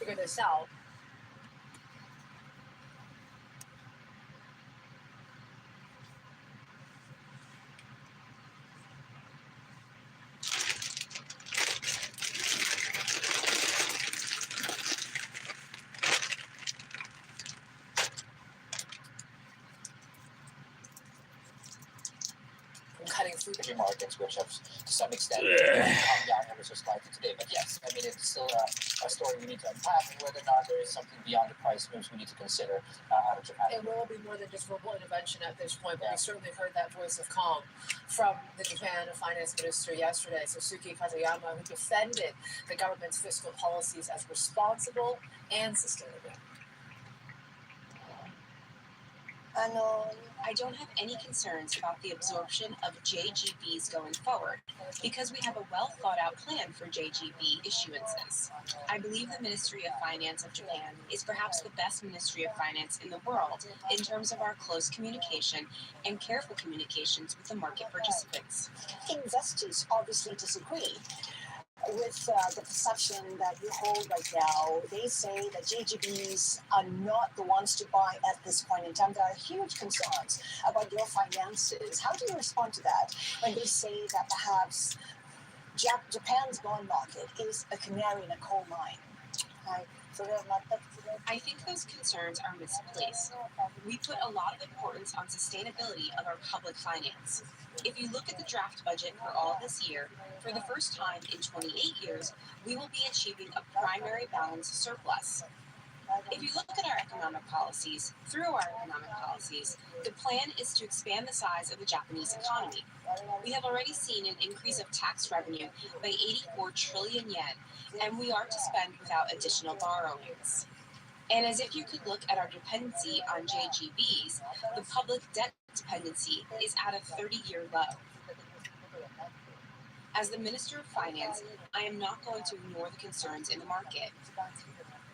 figure this out. Cutting through the markets, which have to some extent come down ever so slightly today. But yes, I mean, it's still a story we need to unpack, and whether or not there is something beyond the price moves we need to consider out of Japan. It will be more than just verbal intervention at this point, but we certainly heard that voice of calm from the Japan finance minister yesterday, Suzuki Katayama, who defended the government's fiscal policies as responsible and sustainable. I don't have any concerns about the absorption of JGBs going forward, because we have a well-thought-out plan for JGB issuances. I believe the Ministry of Finance of Japan is perhaps the best Ministry of Finance in the world in terms of our close communication and careful communications with the market participants. Investors obviously disagree with the perception that you hold right now. They say that JGBs are not the ones to buy at this point in time. There are huge concerns about your finances. How do you respond to that when they say that perhaps Japan's bond market is a canary in a coal mine? I think those concerns are misplaced. We put a lot of importance on sustainability of our public finance. If you look at the draft budget for all this year, for the first time in 28 years, we will be achieving a primary balance surplus. If you look at our economic policies, through our economic policies, the plan is to expand the size of the Japanese economy. We have already seen an increase of tax revenue by 84 trillion yen, and we are to spend without additional borrowings. And as if you could look at our dependency on JGBs, the public debt dependency is at a 30-year low. As the Minister of Finance, I am not going to ignore the concerns in the market.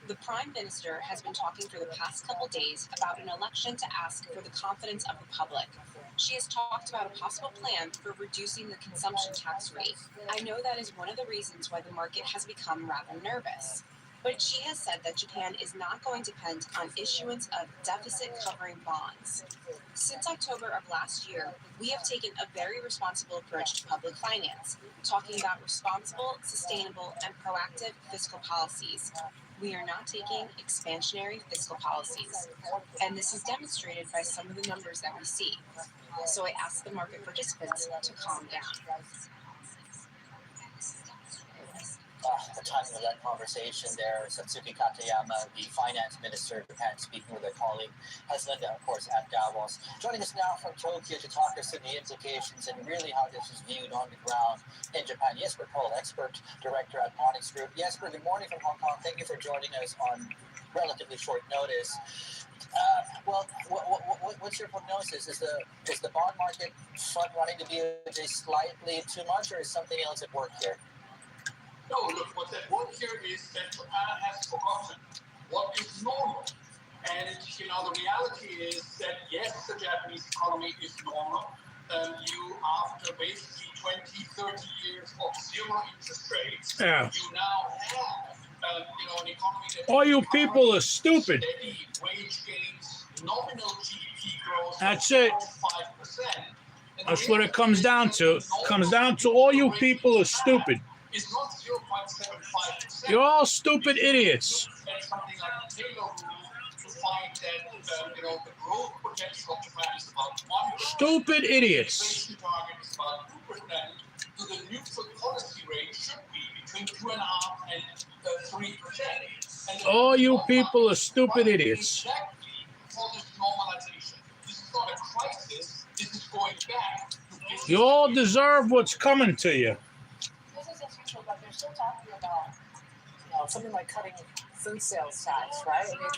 The Prime Minister has been talking for the past couple days about an election to ask for the confidence of the public. She has talked about a possible plan for reducing the consumption tax rate. I know that is one of the reasons why the market has become rather nervous. But she has said that Japan is not going to depend on issuance of deficit-covering bonds. Since October of last year, we have taken a very responsible approach to public finance, talking about responsible, sustainable, and proactive fiscal policies. We are not taking expansionary fiscal policies, and this is demonstrated by some of the numbers that we see. So I ask the market participants to calm down. The timing of that conversation there, Satsuki Katayama, the finance minister of Japan, speaking with a colleague, has Linda, of course, at Davos. Joining us now from Tokyo to talk us through the implications and really how this is viewed on the ground in Japan. Jesper Kohl, expert director at Onyx Group. Jesper, good morning from Hong Kong. Thank you for joining us on relatively short notice. What's your prognosis? Is the bond market front running to be slightly too much, or is something else at work here? No, look, what's at work here is that Japan has forgotten what is normal. And, the reality is that, yes, the Japanese economy is normal. After basically 20, 30 years of zero interest rates, you now have, an economy that... All you people are stupid. Steady wage gains, nominal GDP growth... That's it. 5%. That's what it comes down to. It comes down to all you people are stupid. Is not 0.75%. You're all stupid idiots. And something like the Taylor rule to find that the growth potential of Japan is about 1%. Stupid idiots. The inflation target is about 2%. So the neutral policy rate should be between 2.5% and 3%. All you people are stupid idiots. Exactly for this normalization. This is not a crisis. This is going back to business. You all deserve what's coming to you. But they're still talking about, something like cutting food sales tax, right? I mean,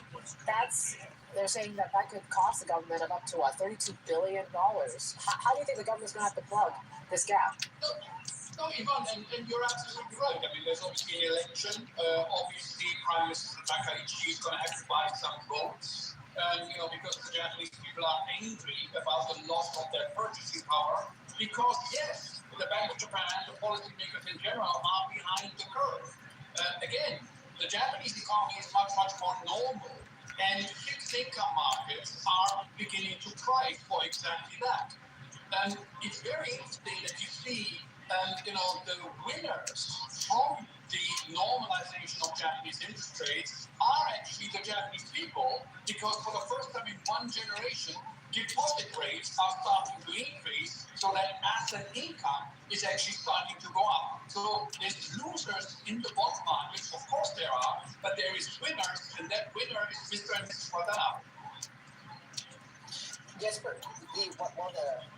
they're saying that could cost the government of up to $32 billion. How do you think the government's going to have to plug this gap? No, Ivan, and you're absolutely right. I mean, there's obviously an election. Obviously, Prime Minister Takaichi is going to have to buy some votes, because the Japanese people are angry about the loss of their purchasing power. Because, yes, the Bank of Japan, the policymakers in general, are behind the curve. Again, the Japanese economy is much, much more normal, and fixed income markets are beginning to price for exactly that. And it's very interesting that you see, the winners from the normalization of Japanese interest rates are actually the Japanese people, because for the first time in one generation, deposit rates are starting to increase, so that asset income is actually starting to go up. So there's losers in the bond markets, of course there are, but there is winners, and that winner is Mr. and Mrs. Watanabe. Yes, but the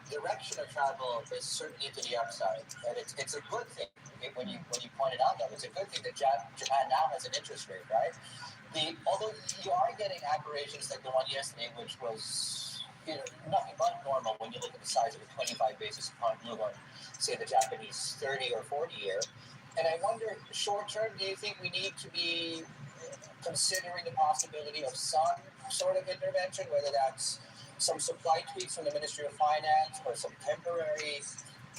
direction of travel is certainly to the upside, and it's a good thing. When you pointed out that, it's a good thing that Japan now has an interest rate, right? Although you are getting aberrations like the one yesterday, which was nothing but normal when you look at the size of a 25 basis point move on, say, the Japanese 30 or 40 year. And I wonder, short term, do you think we need to be considering the possibility of some sort of intervention, whether that's some supply tweaks from the Ministry of Finance or some temporary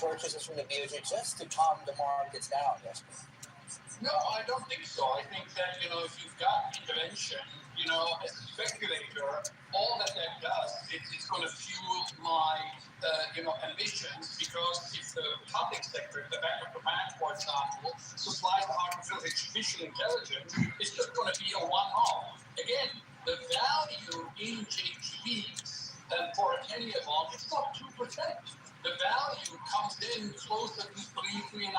purchases from the BOJ just to calm the markets down? Yes. No, I don't think so. I think that, if you've got intervention, as a speculator, all that does, it's going to fuel my, ambitions, because if the public sector, the Bank of Japan, for example, supplies artificial intelligence, it's just going to be a one-off. Again, the value in JGBs for a 10-year bond, it's not 2%. The value comes in closer to 3.5%,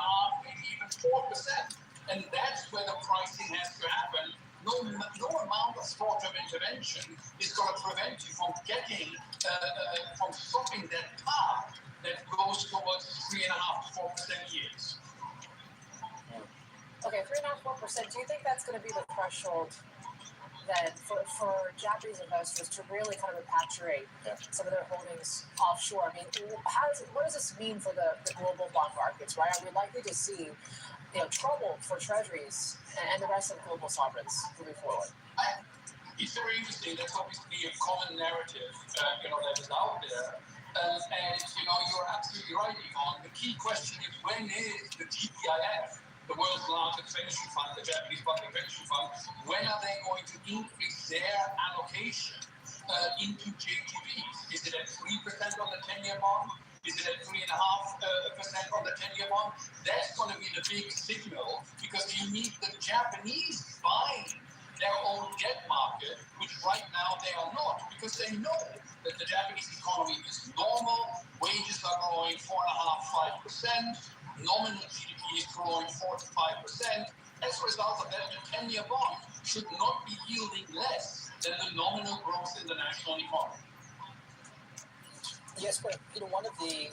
maybe even 4%. And that's where the pricing has to happen. No amount of short-term intervention is going to prevent you from from stopping that path that goes towards 3.5% to 4% yields. Okay, 3.5%, 4%. Do you think that's going to be the threshold then for Japanese investors to really kind of repatriate some of their holdings offshore? I mean, what does this mean for the global bond markets, right? Are we likely to see trouble for treasuries and the rest of the global sovereigns moving forward? It's very interesting. That's obviously a common narrative, that is out there. And you're absolutely right, Yvonne. The key question is, when is the GPIF, the world's largest pension fund, the Japanese public pension fund, when are they going to increase their allocation into JGBs? Is it at 3% on the 10-year bond? Is it at 3.5% on the 10-year bond? That's going to be the big signal, because you need the Japanese buying their own debt market, which right now they are not, because they know that the Japanese economy is normal, wages are growing 4.5%, 5%, nominal GDP is growing 4 to 5%. As a result of that, the 10-year bond should not be yielding less than the nominal growth in the national economy. Yes, but one of the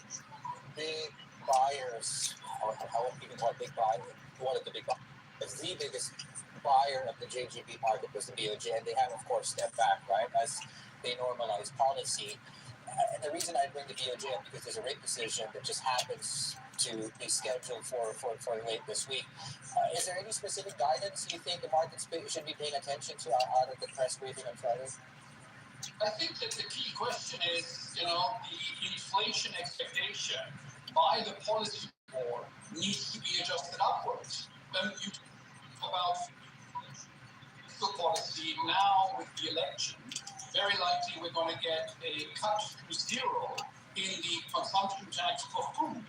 big buyers, or how you can call it big buyer, one of the big buyers, the biggest buyer of the JGB market was the BOJ, and they have, of course, stepped back, right, as they normalize policy. And the reason I bring the BOJ up, because there's a rate decision that just happens to be scheduled for late this week. Is there any specific guidance you think the markets should be paying attention to out of the press briefing on Friday? I think that the key question is, the inflation expectation by the policy board needs to be adjusted upwards. You talk about fiscal policy now with the election. Very likely we're going to get a cut to zero in the consumption tax for food.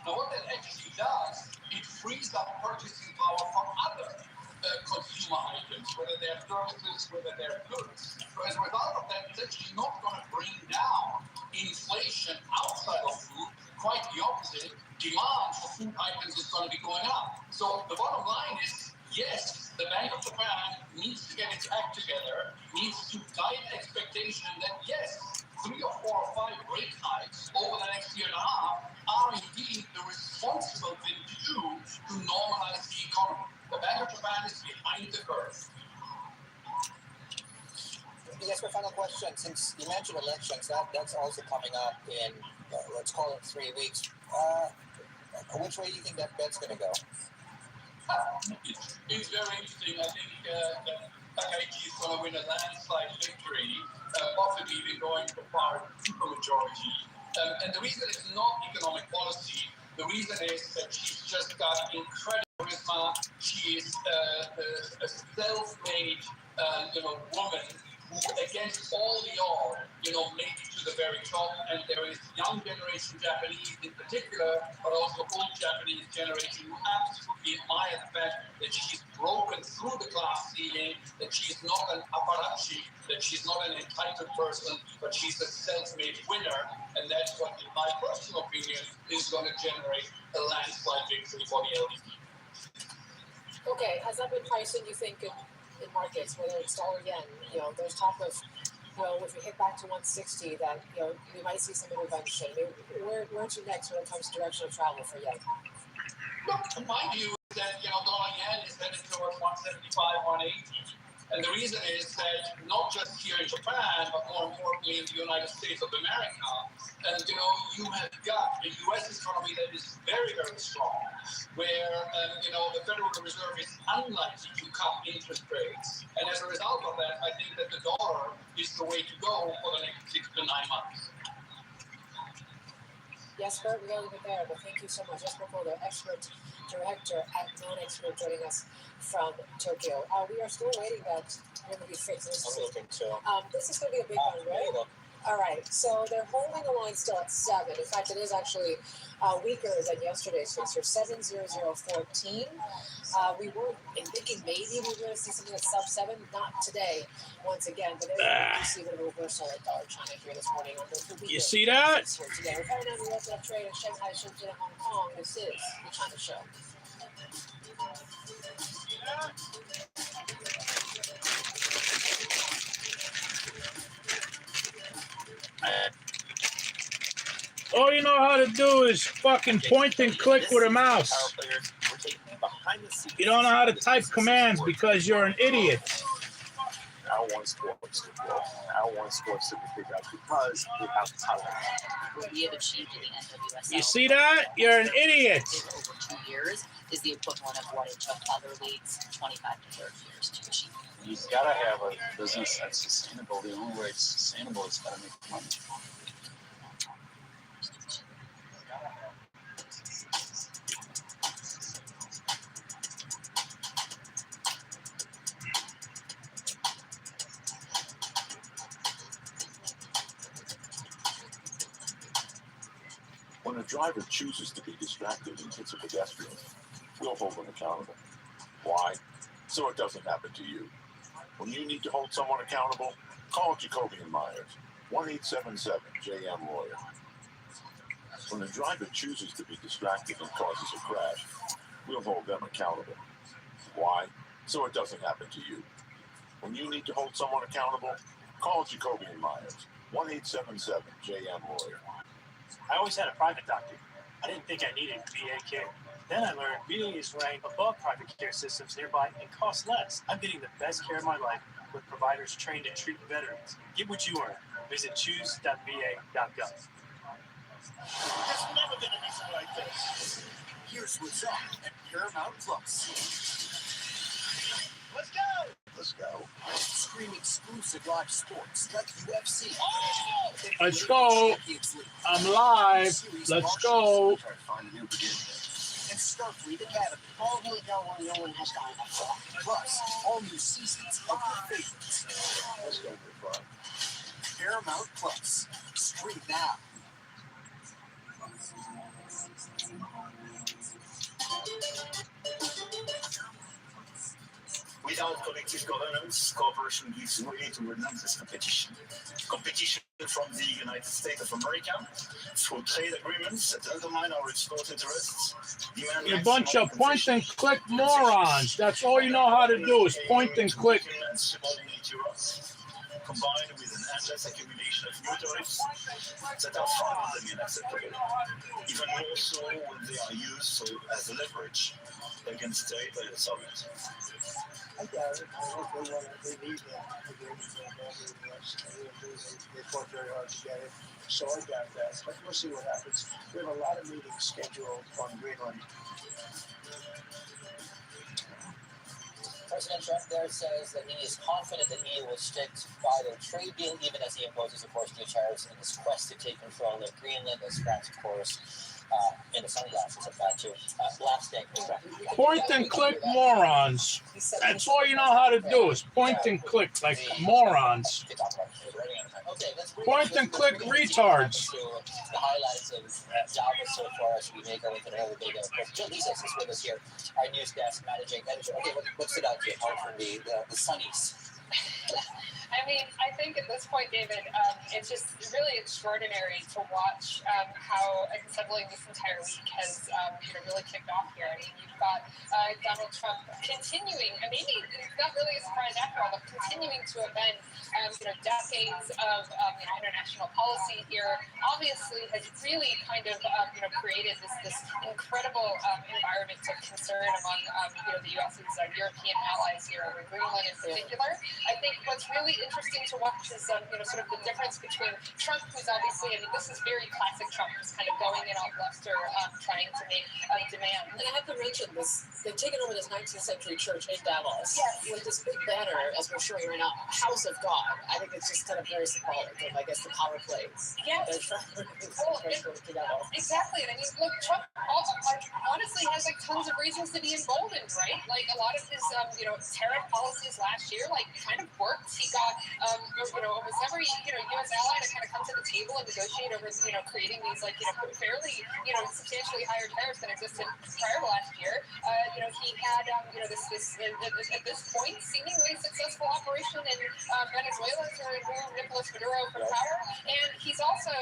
Now, what that actually does, it frees up purchasing power from other consumer items, whether they're services, whether they're goods. So as a result of that, it's actually not going to bring down inflation outside of food. Quite the opposite. Demand for food items is going to be going up. So the bottom line is, yes, the Bank of Japan needs to get its act together, needs to guide expectation that, yes, 3 or 4 or 5 rate hikes over the next year and a half are indeed the responsible thing to do to normalize the economy. The Bank of Japan is behind the curve. Yes, my final question. Since you mentioned elections, that's also coming up in, let's call it 3 weeks. Which way do you think that bet's going to go? It's very interesting. I think that Takaichi is going to win a landslide victory, possibly even going to far supermajority. And the reason is not economic policy. The reason is that she's just got incredible Charisma, she is a self-made, woman who, against all the odds, made it to the very top. And there is young generation Japanese in particular, but also old Japanese generation who absolutely admire the fact that she's broken through the class ceiling, that she's not an apparatchik, that she's not an entitled person, but she's a self-made winner. And that's what, in my personal opinion, is going to generate a landslide victory for the LDP. Okay, has that been pricing, you think, in markets, whether it's dollar yen? There's talk of, if we hit back to 160, that, we might see some intervention. Where to next when it comes to direction of travel for yen? Look, my view is that, dollar yen is headed towards 175, 180. And the reason is that not just here in Japan, but more importantly in the United States of America, and you have got a U.S. economy that is very, very strong, where the Federal Reserve is unlikely to cut interest rates, and as a result of that, I think that the dollar is the way to go for the next 6 to 9 months. Jesper, we gotta leave it there, but thank you so much. Jesper Kolder, expert director at Non-Expert, joining us from Tokyo. We are still waiting that we're going to be fixed. This is going to be a big one, right? All right, so they're holding the line still at 7. In fact, it is actually weaker than yesterday's fixture, 7.0014. We were thinking maybe we were going to see something at sub 7. Not today, once again, but we see a bit of a reversal at dollar China here this morning. You see that? Today. We're counting on the open up trade in Shanghai, Shenzhen, and Hong Kong. This is the China Show. All you know how to do is fucking point and click with a mouse. You don't know how to type commands because you're an idiot. I want sports to grow. I want sports to be bigger because we have talent. What we have achieved in the NWSL. You see that? You're an idiot. Over 2 years is the equivalent of what it took other leagues 25 to 30 years to achieve. You've got to have a business that's sustainable. The only way it's sustainable is got to make money. When a driver chooses to be distracted and hits a pedestrian, we'll hold them accountable. Why? So it doesn't happen to you. When you need to hold someone accountable, call Jacoby and Myers, 1-877-JM-LAWYER. When a driver chooses to be distracted and causes a crash, we'll hold them accountable. Why? So it doesn't happen to you. When you need to hold someone accountable, call Jacoby and Myers, 1-877-JM-LAWYER. I always had a private doctor. I didn't think I needed VA care. Then I learned VA is ranked above private care systems nearby and costs less. I'm getting the best care of my life with providers trained to treat veterans. Get what you earn. Visit choose.va.gov. There's never been anything like this. Here's what's up at Paramount Plus. Let's go! Let's go. Stream exclusive live sports like UFC. Let's go. I'm live. Let's go. And Starfleet Academy. All the way down where no one has gone before. Plus, all new seasons of your favorites. Let's go for fun. Paramount Plus. Stream now. Without collective governance, cooperation gives way to relentless competition. Competition from the United States of America through trade agreements that undermine our export interests. You bunch of point and click morons. That's all you know how to do is point and click. And subordinate Europe, combined with an endless accumulation of new tariffs that are far from unacceptable. Even more so when they are used as leverage against territorial sovereignty. I doubt it. I think they need that agreement. They fought very hard to get it. So I doubt that. But we'll see what happens. We have a lot of meetings scheduled on Greenland. President Trump there says that he is confident that he will stick by their trade deal, even as he imposes, of course, new tariffs in his quest to take control of Greenland, as France, of course, in the sunglasses of that too. Last thing. Point and click morons. That's all you know how to do is point and click like morons. Okay, let's bring Point and click retards. the highlights of Davos so far as we make our way to the whole big Jill Lisa is with us here, our news desk managing editor. Okay, what stood out to you apart from the sunnies? I mean, I think at this point, David, it's just really extraordinary to watch how unsettling this entire week has really kicked off here. I mean, you've got Donald Trump continuing, and maybe it's not really a surprise after all, but continuing to upend decades of international policy here. Obviously, has really kind of created this incredible environment of concern among the U.S.'s European allies here over Greenland in particular. I think what's really interesting to watch is sort of the difference between Trump, who's obviously, I mean, this is very classic Trump, just kind of going in on bluster, trying to make demands. And I have to mention this, they've taken over this 19th century church in Davos with this big banner, as we're showing right now, House of God. I think it's just kind of very symbolic of, I guess, the power plays. Yes. Exactly. And I mean, look, Trump honestly has tons of reasons to be emboldened, right? Like a lot of his, tariff policies last year, kind of worked. He got, almost every, U.S. ally to kind of come to the table and negotiate over, creating these, fairly, substantially higher tariffs than existed prior to last year. He had, at this point, seemingly successful operation in Venezuela to remove Nicolas Maduro from power. And he's also,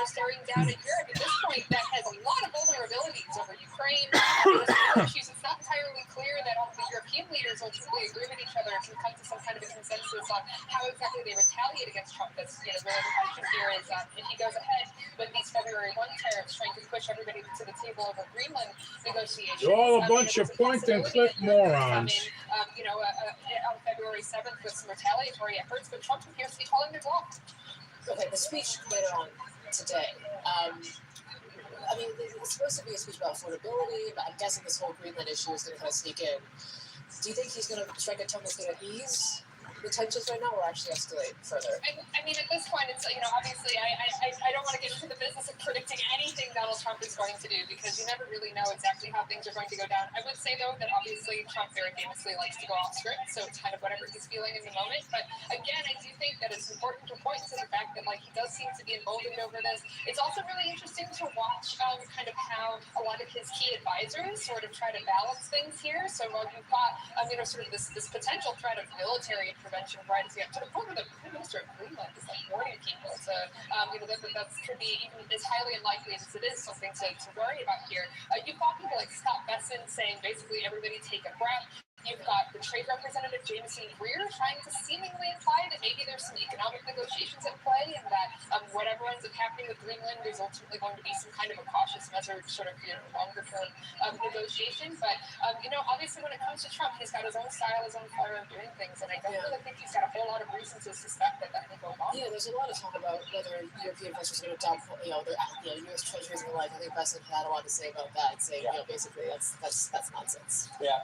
staring down at Europe at this point that has a lot of vulnerabilities over Ukraine. It's not entirely clear that all the European leaders ultimately agree with each other and can come to some kind of a consensus on how exactly they retaliate against Trump. That's really the question here is if he goes ahead with these February 1 tariffs, trying to push everybody to the table over Greenland negotiations. You're all a bunch of point and click morons. On February 7th with some retaliatory efforts, but Trump appears to be calling their bluff. Okay, the speech later on today. I mean, it's supposed to be a speech about affordability, but I'm guessing this whole Greenland issue is going to kind of sneak in. Do you think he's going to strike a tone that's going to ease the tensions right now, or actually escalate further? I mean, at this point, it's obviously, I don't want to get into the business of predicting anything Donald Trump is going to do because you never really know exactly how things are going to go down. I would say though that obviously Trump very famously likes to go off script, so it's kind of whatever he's feeling in the moment. But again, I do think that it's important to point to the fact that he does seem to be emboldened over this. It's also really interesting to watch kind of how a lot of his key advisors sort of try to balance things here. So while you've got sort of this potential threat of military intervention right as you have to the point where the Prime Minister of Greenland is warning people to that could be even as highly unlikely as it is something to worry about here. You've got people like Scott Bessent saying basically everybody take a breath. You've got the trade representative Jameson Greer trying to seemingly imply that maybe there's some economic negotiations at play and that whatever ends up happening with Greenland is ultimately going to be some kind of a cautious measured sort of longer term negotiation. But obviously when it comes to Trump, he's got his own style, his own fire of doing things, and I don't really think he's got a whole lot of reasons to suspect that will go wrong. Yeah, there's a lot of talk about whether European investors are going to dump, their U.S. treasuries and the like. I think Bessent had a lot to say about that, saying basically that's nonsense. Yeah,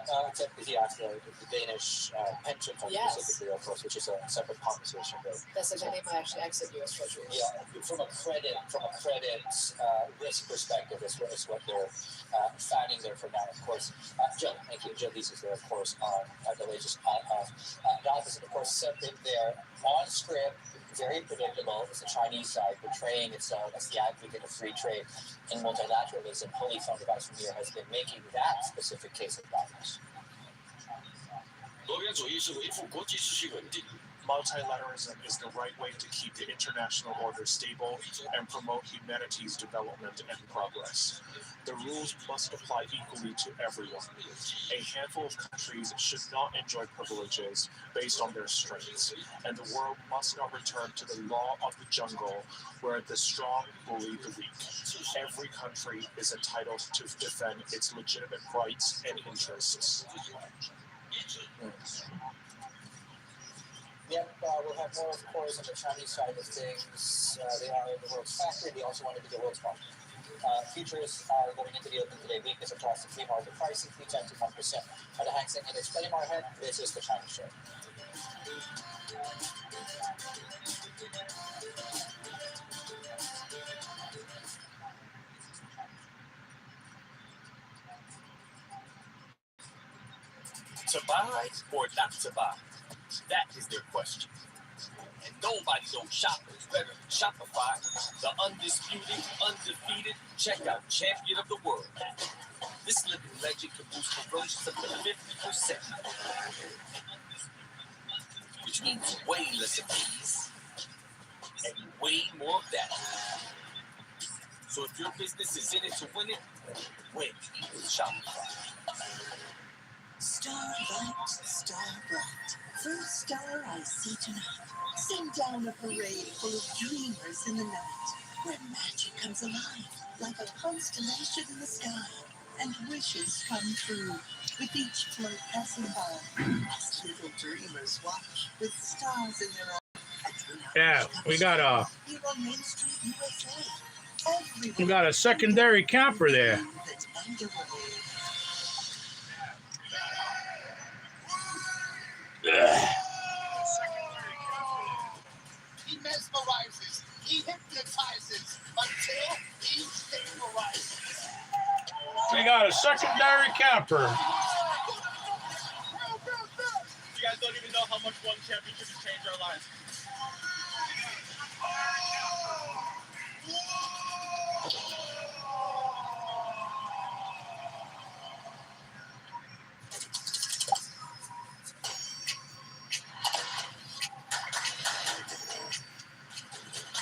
he asked the Danish pension fund specifically, of course, which is a separate conversation. That's like they might actually exit U.S. treasuries. Yeah, from a credit risk perspective, is what they're finding there for now. Of course, Jill, thank you. Jill Lisa is there, of course, on the latest of Davos, and of course, something there on script. Very predictable is the Chinese side portraying itself as the advocate of free trade and multilateralism. Holy Fund Vice Premier has been making that specific case of Davos. Multilateralism is the right way to keep the international order stable and promote humanity's development and progress. The rules must apply equally to everyone. A handful of countries should not enjoy privileges based on their strengths, and the world must not return to the law of the jungle where the strong bully the weak. Every country is entitled to defend its legitimate rights and interests. Yep, we'll have more, of course, on the Chinese side of things. They are the world's factor. They also want to be the world's market. Futures are going into the open today. Weakness across the free market pricing, 3 to 1%. On the Hang Seng Index, Freddie Marhead, this is the China Show. To buy or not to buy? That is their question. And nobody knows shoppers better than Shopify, the undisputed, undefeated checkout champion of the world. This living legend can boost conversions up to 50%, which means way less of fees and way more of that. So if your business is in it to win it, win with Shopify. Starlight, star bright, first star I see tonight. Sing down a parade full of dreamers in the night, where magic comes alive like a constellation in the sky, and wishes come true with each float passing by. Us little dreamers watch with stars in their eyes. Yeah, we got Here on Main Street, USA. we got a secondary camper there. That's underway. He mesmerizes, he hypnotizes until he vaporizes. We got a secondary camper. You guys don't even know how much one championship has changed our lives.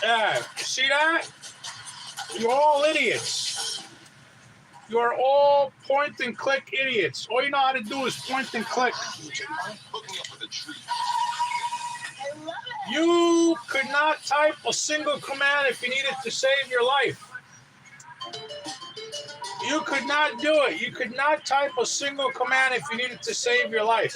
Yeah, see that? You're all idiots. You're all point and click idiots. All you know how to do is point and click. You could not type a single command if you needed to save your life. You could not do it. You could not type a single command if you needed to save your life.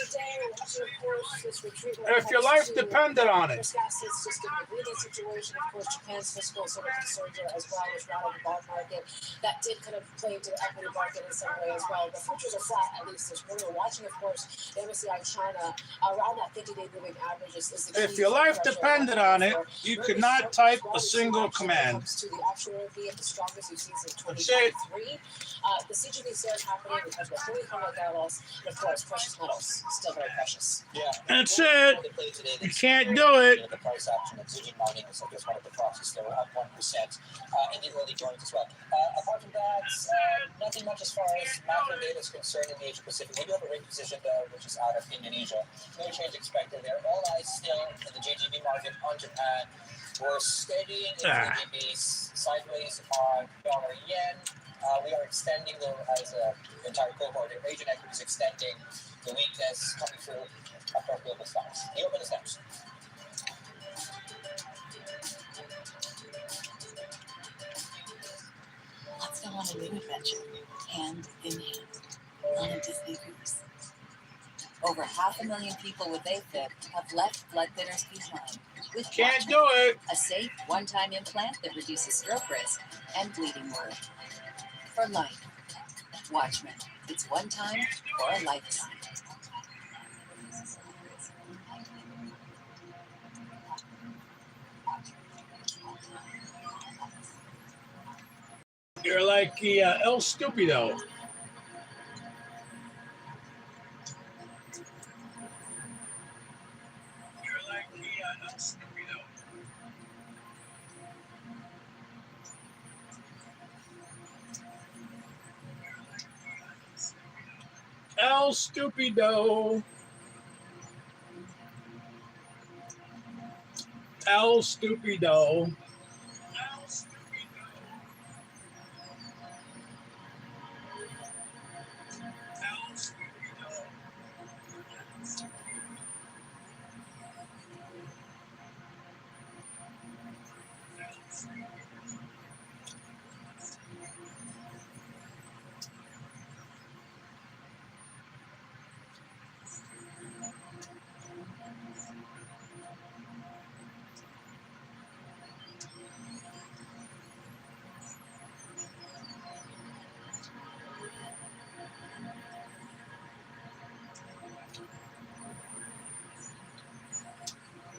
If your life depended on it. It's just a breathing situation. Of course, Japan's fiscal sort of concerns as well as rattled the bond market. That did kind of play into the equity market in some way as well. The futures are flat, at least this morning. We're watching, of course, the MSCI China around that 50-day moving average. Is the key If your life depended on it, you could not type a single command. To the offshore be at the strongest we've seen since That's it. 2023. The CGB sales happening because we're fully covered barrels, and of course, precious metals still very precious. Yeah. That's it. You can't do it. The price action of Zijin Mining is just one of the proxies. They're up 1% in the early joins as well. Apart from that, nothing much as far as macro data is concerned in the Asia Pacific. We do have a rate position though, which is out of Indonesia. No change expected there. All eyes still in the JGB market on Japan. We're steadying in JGBs sideways on dollar yen. We are extending as an entire cohort. Asian equities extending the weakness coming through across global stocks. The open is next. Let's go on a new adventure, hand in hand, on a Disney cruise. Over 500,000 people with AFib have left blood thinners behind. With Can't Watchman, do it. a safe one-time implant that reduces stroke risk and bleeding worry. For life, Watchman. It's one time for a lifetime. You're like the El Stupido. El Stupido. El Stupido.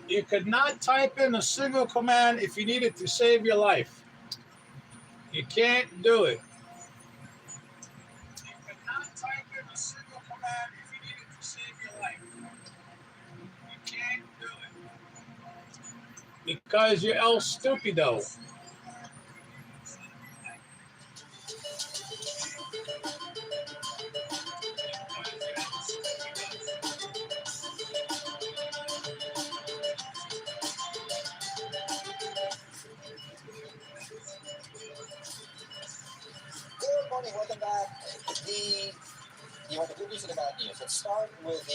You could not type in a single command if you needed to save your life. You can't do it. You could not type in a single command if you needed to save Because you're El Stupido. Good morning, welcome back. You want the good news or the bad news? Let's start with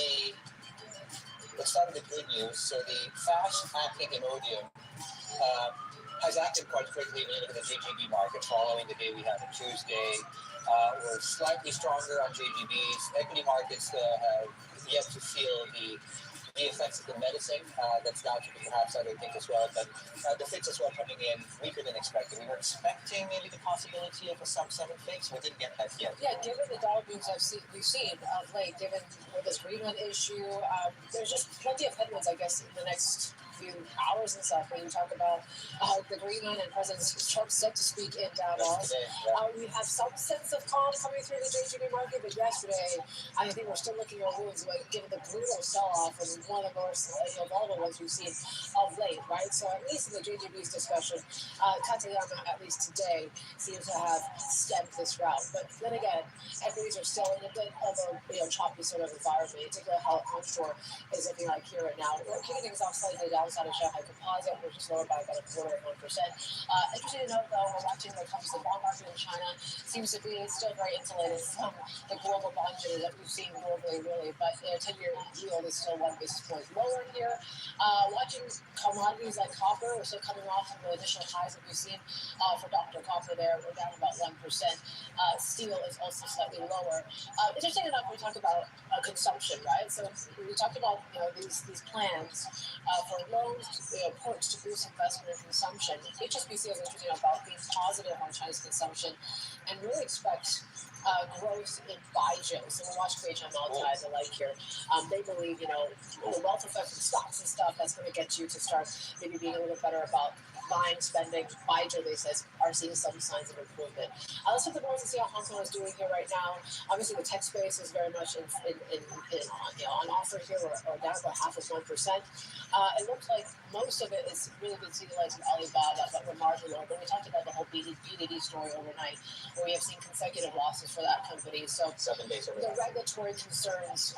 the good news. So the fast-acting Imodium has acted quite quickly when you look at the JGB market following the day we had on Tuesday. We're slightly stronger on JGBs. Equity markets have yet to feel the effects of the medicine. That's down to perhaps other things as well. But the fix as well coming in weaker than expected. We were expecting maybe the possibility of a sub-7 fix. We didn't get that yet. Yeah, given the dollar moves we've seen of late, given with this Greenland issue, there's just plenty of headwinds, I guess, in the next few hours and stuff. When you talk about the Greenland and President Trump set to speak in Davos, we have some sense of calm coming through the JGB market, but yesterday, I think we're still looking at wounds, given the brutal sell-off and one of the most volatile ones we've seen of late, right? So at least in the JGB's discussion, Katayama, at least today, seems to have stemmed this route. But then again, equities are still in a bit of a choppy sort of environment, particularly how onshore is looking like here and now. We're kicking things off slightly downside of Shanghai Composite, which is lower by about 0.25%. Interesting to note, though, we're watching when it comes to the bond market in China. Seems to be still very insulated from the global bond yield that we've seen globally, really. But 10-year yield is still 1 basis point lower here. Watching commodities like copper, we're still coming off from the initial highs that we've seen for Dr. Copper there. We're down about 1%. Steel is also slightly lower. Interesting enough, we talk about consumption, right? So we talked about these plans for loans, perks to boost investment and consumption. HSBC is interesting about being positive on Chinese consumption and really expect growth in Baijiu. So we'll watch Beijing Altai, the like here. They believe, the wealth effect of stocks and stuff, that's going to get you to start maybe being a little bit better about buying, spending. Baijiu, they say, are seeing some signs of improvement. Let's look at the boards and see how Hong Kong is doing here right now. Obviously, the tech space is very much on offer here, or down about 0.5%. It looks like most of it is really been seeing the likes of Alibaba, but we're marginal. But we talked about the whole BDD story overnight, where we have seen consecutive losses for that company. So 7 days the regulatory concerns,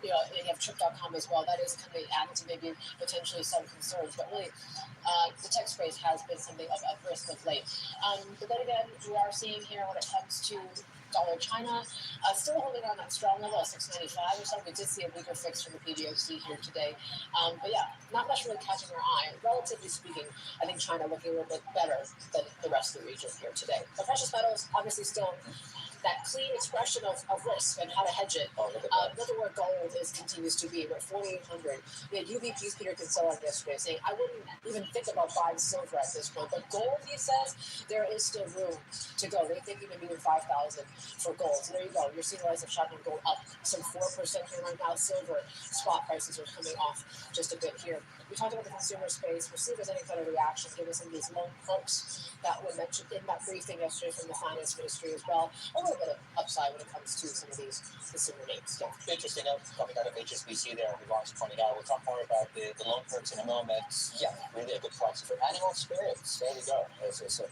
you have Trip.com as well. That is kind of adding to maybe potentially some concerns. But really, the tech space has been something of risk of late. But then again, we are seeing here when it comes to dollar China, still holding on that strong level of 695 or so. We did see a weaker fix from the PBOC here today. But yeah, not much really catching our eye. Relatively speaking, I think China looking a little bit better than the rest of the region here today. The precious metals, obviously still that clean expression of risk and how to hedge it. Look at where gold continues to be. We're at 4,800. We had UBP's Peter Kinsella yesterday saying, I wouldn't even think about buying silver at this point. But gold, he says, there is still room to go. They think even maybe 5,000 for gold. So there you go. You're seeing the rise of China gold up some 4% here right now. Silver spot prices are coming off just a bit here. We talked about the consumer space. We'll see if there's any kind of reaction given some of these loan perks that were mentioned in that briefing yesterday from the finance ministry as well. A little bit of upside when it comes to some of these consumer names. Yeah, interesting note coming out of HSBC there. We've always pointed out. We'll talk more about the loan perks in a moment. Yeah, really a good price for animal spirits. There we go. So,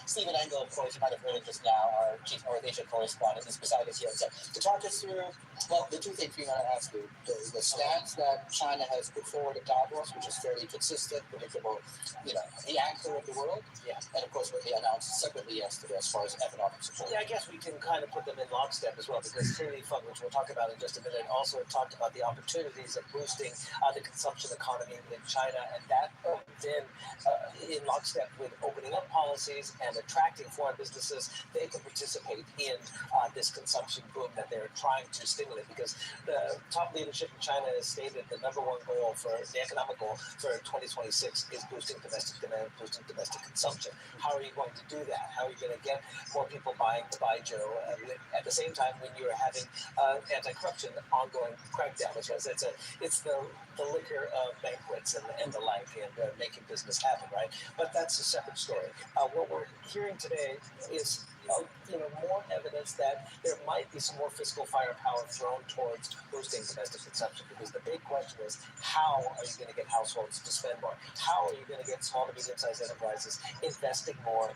Stephen Engel, of course, you might have heard it just now, our Chief North Asia correspondent, is beside us here. So, to talk us through, well, the two things we want to ask you, the stance that China has put forward at Davos, which is fairly consistent, predictable, the anchor of the world, and of course what they announced separately yesterday as far as economic support. Yeah, I guess we can kind of put them in lockstep as well, because clearly Fund, which we'll talk about in just a minute, also talked about the opportunities of boosting the consumption economy in China, and that then in lockstep with opening up policies and attracting foreign businesses, they can participate in this consumption boom that they're trying to stimulate, because the top leadership in China has stated the number one goal for the economic goal for 2026 is boosting domestic demand, boosting domestic consumption. How are you going to do that? How are you going to get more people buying the Baijiu at the same time when you're having anti-corruption ongoing crackdown? It's the liquor banquets and the like, and making business happen, right? But that's a separate story. What we're hearing today is more evidence that there might be some more fiscal firepower thrown towards boosting domestic consumption. Because the big question is, how are you going to get households to spend more? How are you going to get small to medium-sized enterprises investing more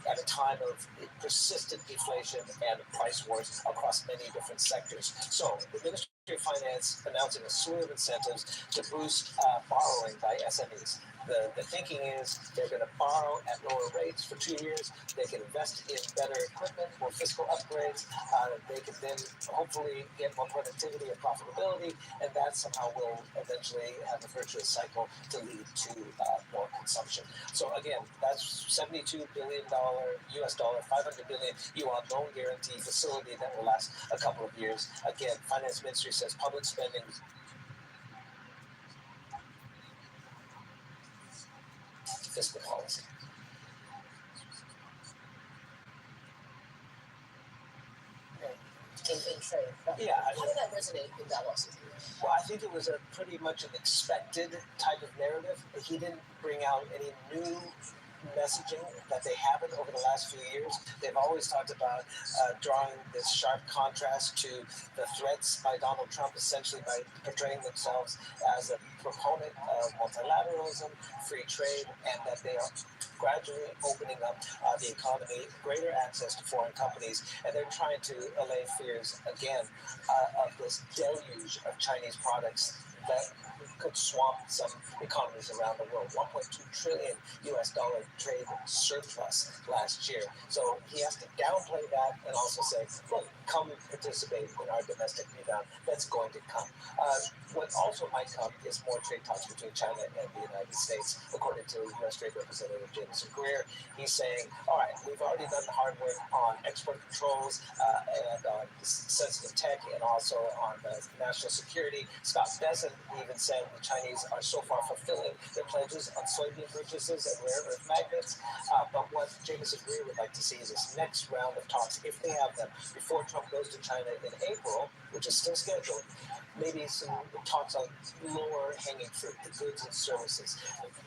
at a time of persistent deflation and price wars across many different sectors? So the Ministry of Finance announcing a slew of incentives to boost borrowing by SMEs. The thinking is they're going to borrow at lower rates for 2 years. They can invest in better equipment, more fiscal upgrades. They can then hopefully get more productivity and profitability, and that somehow will eventually have a virtuous cycle to lead to more consumption. So again, that's $72 billion US dollar, 500 billion yuan loan guarantee facility that will last a couple of years. Again, Finance Ministry says public spending fiscal policy. In trade. Yeah. How did that resonate in Davos? Well, I think it was a pretty much an expected type of narrative. He didn't bring out any new messaging that they haven't over the last few years. They've always talked about drawing this sharp contrast to the threats by Donald Trump, essentially by portraying themselves as a proponent of multilateralism, free trade, and that they are gradually opening up the economy, greater access to foreign companies, and they're trying to allay fears again of this deluge of Chinese products that could swamp some economies around the world. 1.2 trillion US dollar trade surplus last year. So he has to downplay that and also say, look, come participate in our domestic rebound. That's going to come. What also might come is more trade talks between China and the United States, according to U.S. Trade Representative Jameson Greer. He's saying, all right, we've already done the hard work on export controls and on sensitive tech and also on national security. Scott Bessent even said the Chinese are so far fulfilling their pledges on soybean purchases and rare earth magnets. But what Jameson Greer would like to see is this next round of talks, if they have them, before Trump goes to China in April, which is still scheduled, maybe some talks on lower hanging fruit, the goods and services,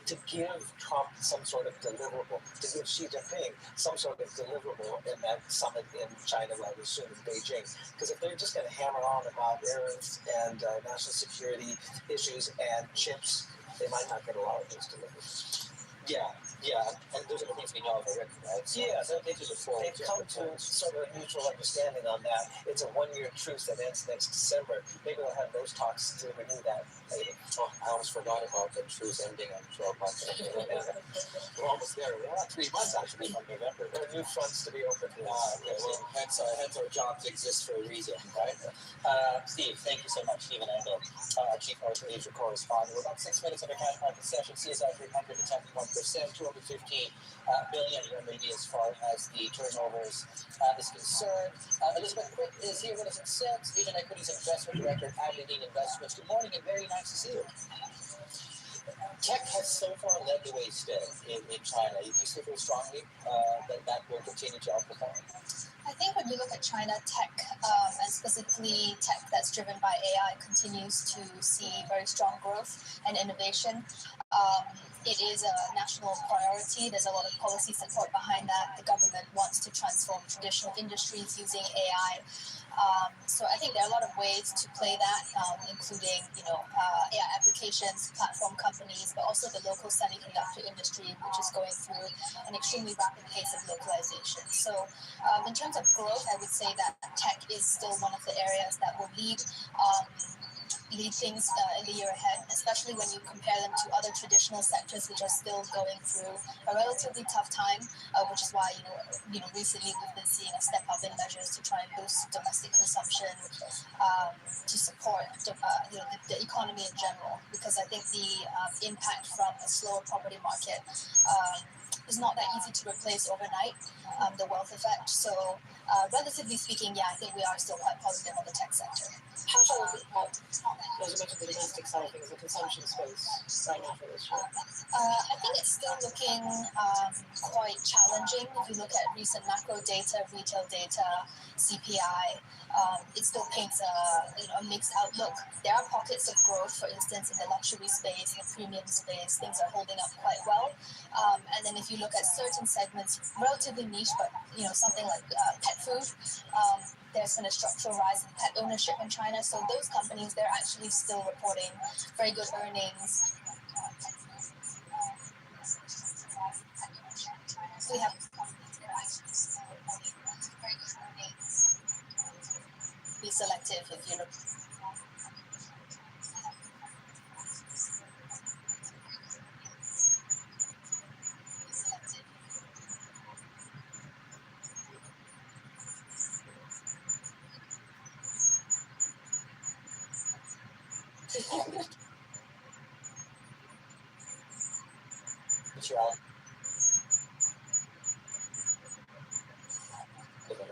to give Trump some sort of deliverable, to give Xi Jinping some sort of deliverable in that summit in China, rather soon in Beijing. Because if they're just going to hammer on about rare earths and national security issues and chips, they might not get a lot of those deliverables. Yeah, and those are the things we know of already, right? So Yeah, they've come to sort of a mutual understanding on that. It's a one-year truce that ends next December. Maybe we'll have those talks to renew that later. Oh, I almost forgot about the truce ending on 12 months. We're almost there. We're not 3 months actually from November. There are new fronts to be opened. Hence our jobs exist for a reason, right? Steve, thank you so much. Stephen Angle, Chief North Asia Correspondent. We're about 6 minutes of a cash market session. CSI 300 to 10.1%, 215 billion RMB as far as the turnovers is concerned. Elizabeth Quick is here with us in sales, Asian Equities Investment Director at Aberdeen Investments. Good morning and very nice to see you. Tech has so far led the way still in China. You still feel strongly that will continue to outperform? I think when you look at China, tech, and specifically tech that's driven by AI, continues to see very strong growth and innovation. It is a national priority. There's a lot of policy support behind that. The government wants to transform traditional industries using AI. So I think there are a lot of ways to play that, including, AI applications, platform companies, but also the local semiconductor industry, which is going through an extremely rapid pace of localization. So in terms of growth, I would say that tech is still one of the areas that will lead things in the year ahead, especially when you compare them to other traditional sectors which are still going through a relatively tough time, which is why recently we've been seeing a step up in measures to try and boost domestic consumption to support the economy in general. Because I think the impact from a slower property market is not that easy to replace overnight, the wealth effect. So relatively speaking, I think we are still quite positive on the tech sector. How shall we as you mentioned, the domestic side of things, the consumption space right now for this year? I think it's still looking quite challenging. If you look at recent macro data, retail data, CPI, it still paints a mixed outlook. There are pockets of growth, for instance, in the luxury space, the premium space, things are holding up quite well. And then if you look at certain segments, relatively niche but something like pet food. There's been a structural rise in pet ownership in China. So those companies, they're actually still reporting very good earnings. We have be selective if you look.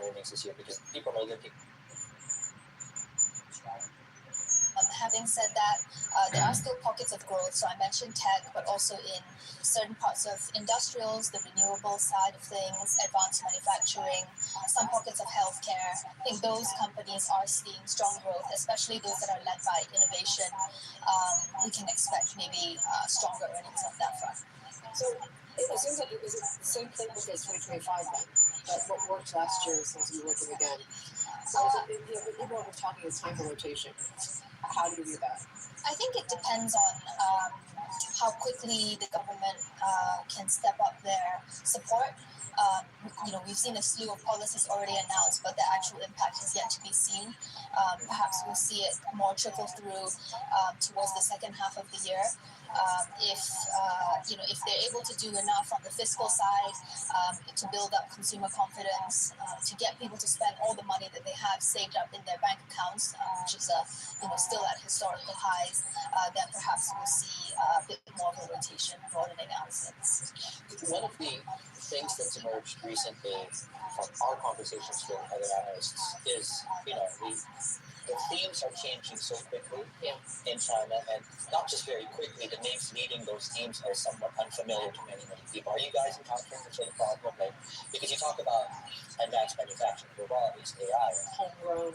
Earnings this year because people are looking. Having said that, there are still pockets of growth. So I mentioned tech, but also in certain parts of industrials, the renewable side of things, advanced manufacturing, some pockets of healthcare. I think those companies are seeing strong growth, especially those that are led by innovation. We can expect maybe stronger earnings on that front. So it seems like it was the same playbook as 2025 then, but what worked last year seems to be working again. So people are talking it's time for rotation. How do you view that? I think it depends on how quickly the government can step up their support. We've seen a slew of policies already announced, but the actual impact is yet to be seen. Perhaps we'll see it more trickle through towards the second half of the year. If they're able to do enough on the fiscal side to build up consumer confidence, to get people to spend all the money that they have saved up in their bank accounts, which is still at historical highs, then perhaps we'll see a bit more of a rotation broadening out since. One of the things that's emerged recently from our conversations with other analysts is, the themes are changing so quickly in China, and not just very quickly, the names leading those themes are somewhat unfamiliar to many people. Are you guys encountering the sort of problem? Because you talk about advanced manufacturing, robotics, AI, homegrown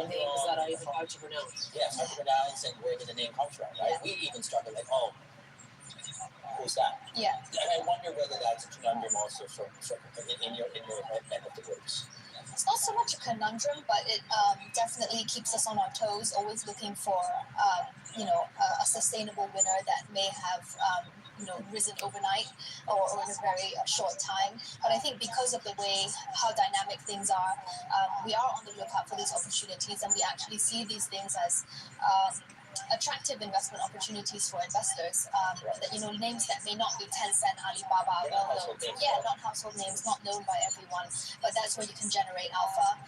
names that I even hard to pronounce. Yes, hard to pronounce, and where did the name come from, right? We even started who's that? Yeah. And I wonder whether that's a conundrum also in your neck of the woods. It's not so much a conundrum, but it definitely keeps us on our toes, always looking for, a sustainable winner that may have, risen overnight or in a very short time. But I think because of the way how dynamic things are, we are on the lookout for these opportunities, and we actually see these things as attractive investment opportunities for investors. Names that may not be Tencent, Alibaba, well-known. Yeah, not household names, not known by everyone, but that's where you can generate alpha.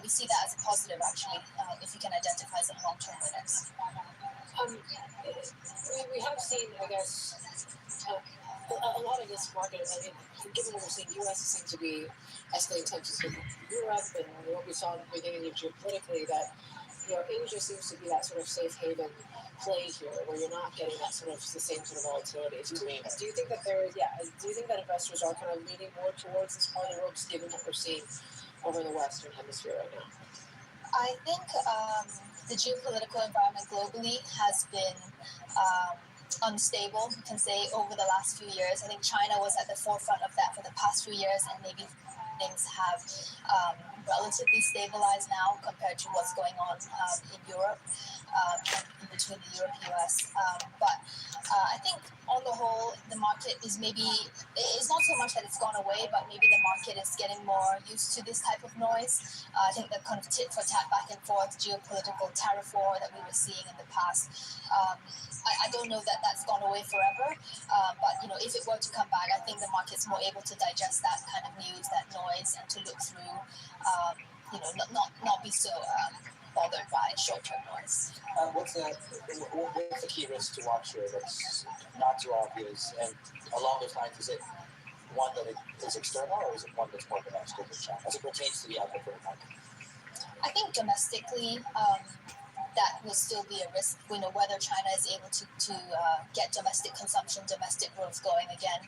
We see that as a positive, actually, if you can identify some long-term winners. We have seen, I guess, a lot of this market. I mean, given what we're seeing, U.S. seems to be escalating tensions with Europe, and what we saw in the beginning of geopolitically, that Asia seems to be that sort of safe haven play here, where you're not getting that the same sort of volatility. Do you think that do you think that investors are kind of leaning more towards this part of the world, just given what we're seeing over in the Western Hemisphere right now? I think the geopolitical environment globally has been unstable, you can say, over the last few years. I think China was at the forefront of that for the past few years, and maybe things have relatively stabilized now compared to what's going on in Europe, in between the Europe and US. But I think on the whole, the market is it's not so much that it's gone away, but maybe the market is getting more used to this type of noise. I think the kind of tit for tat back and forth geopolitical tariff war that we were seeing in the past, I don't know that that's gone away forever, but if it were to come back, I think the market's more able to digest that kind of news, that noise, and to look through, not be so bothered by short-term noise. What's the key risk to watch here that's not too obvious? And along those lines, is it one that is external, or is it one that's more domestic in China as it pertains to the outlook for the market? I think domestically, that will still be a risk. We know whether China is able to get domestic consumption, domestic growth going again.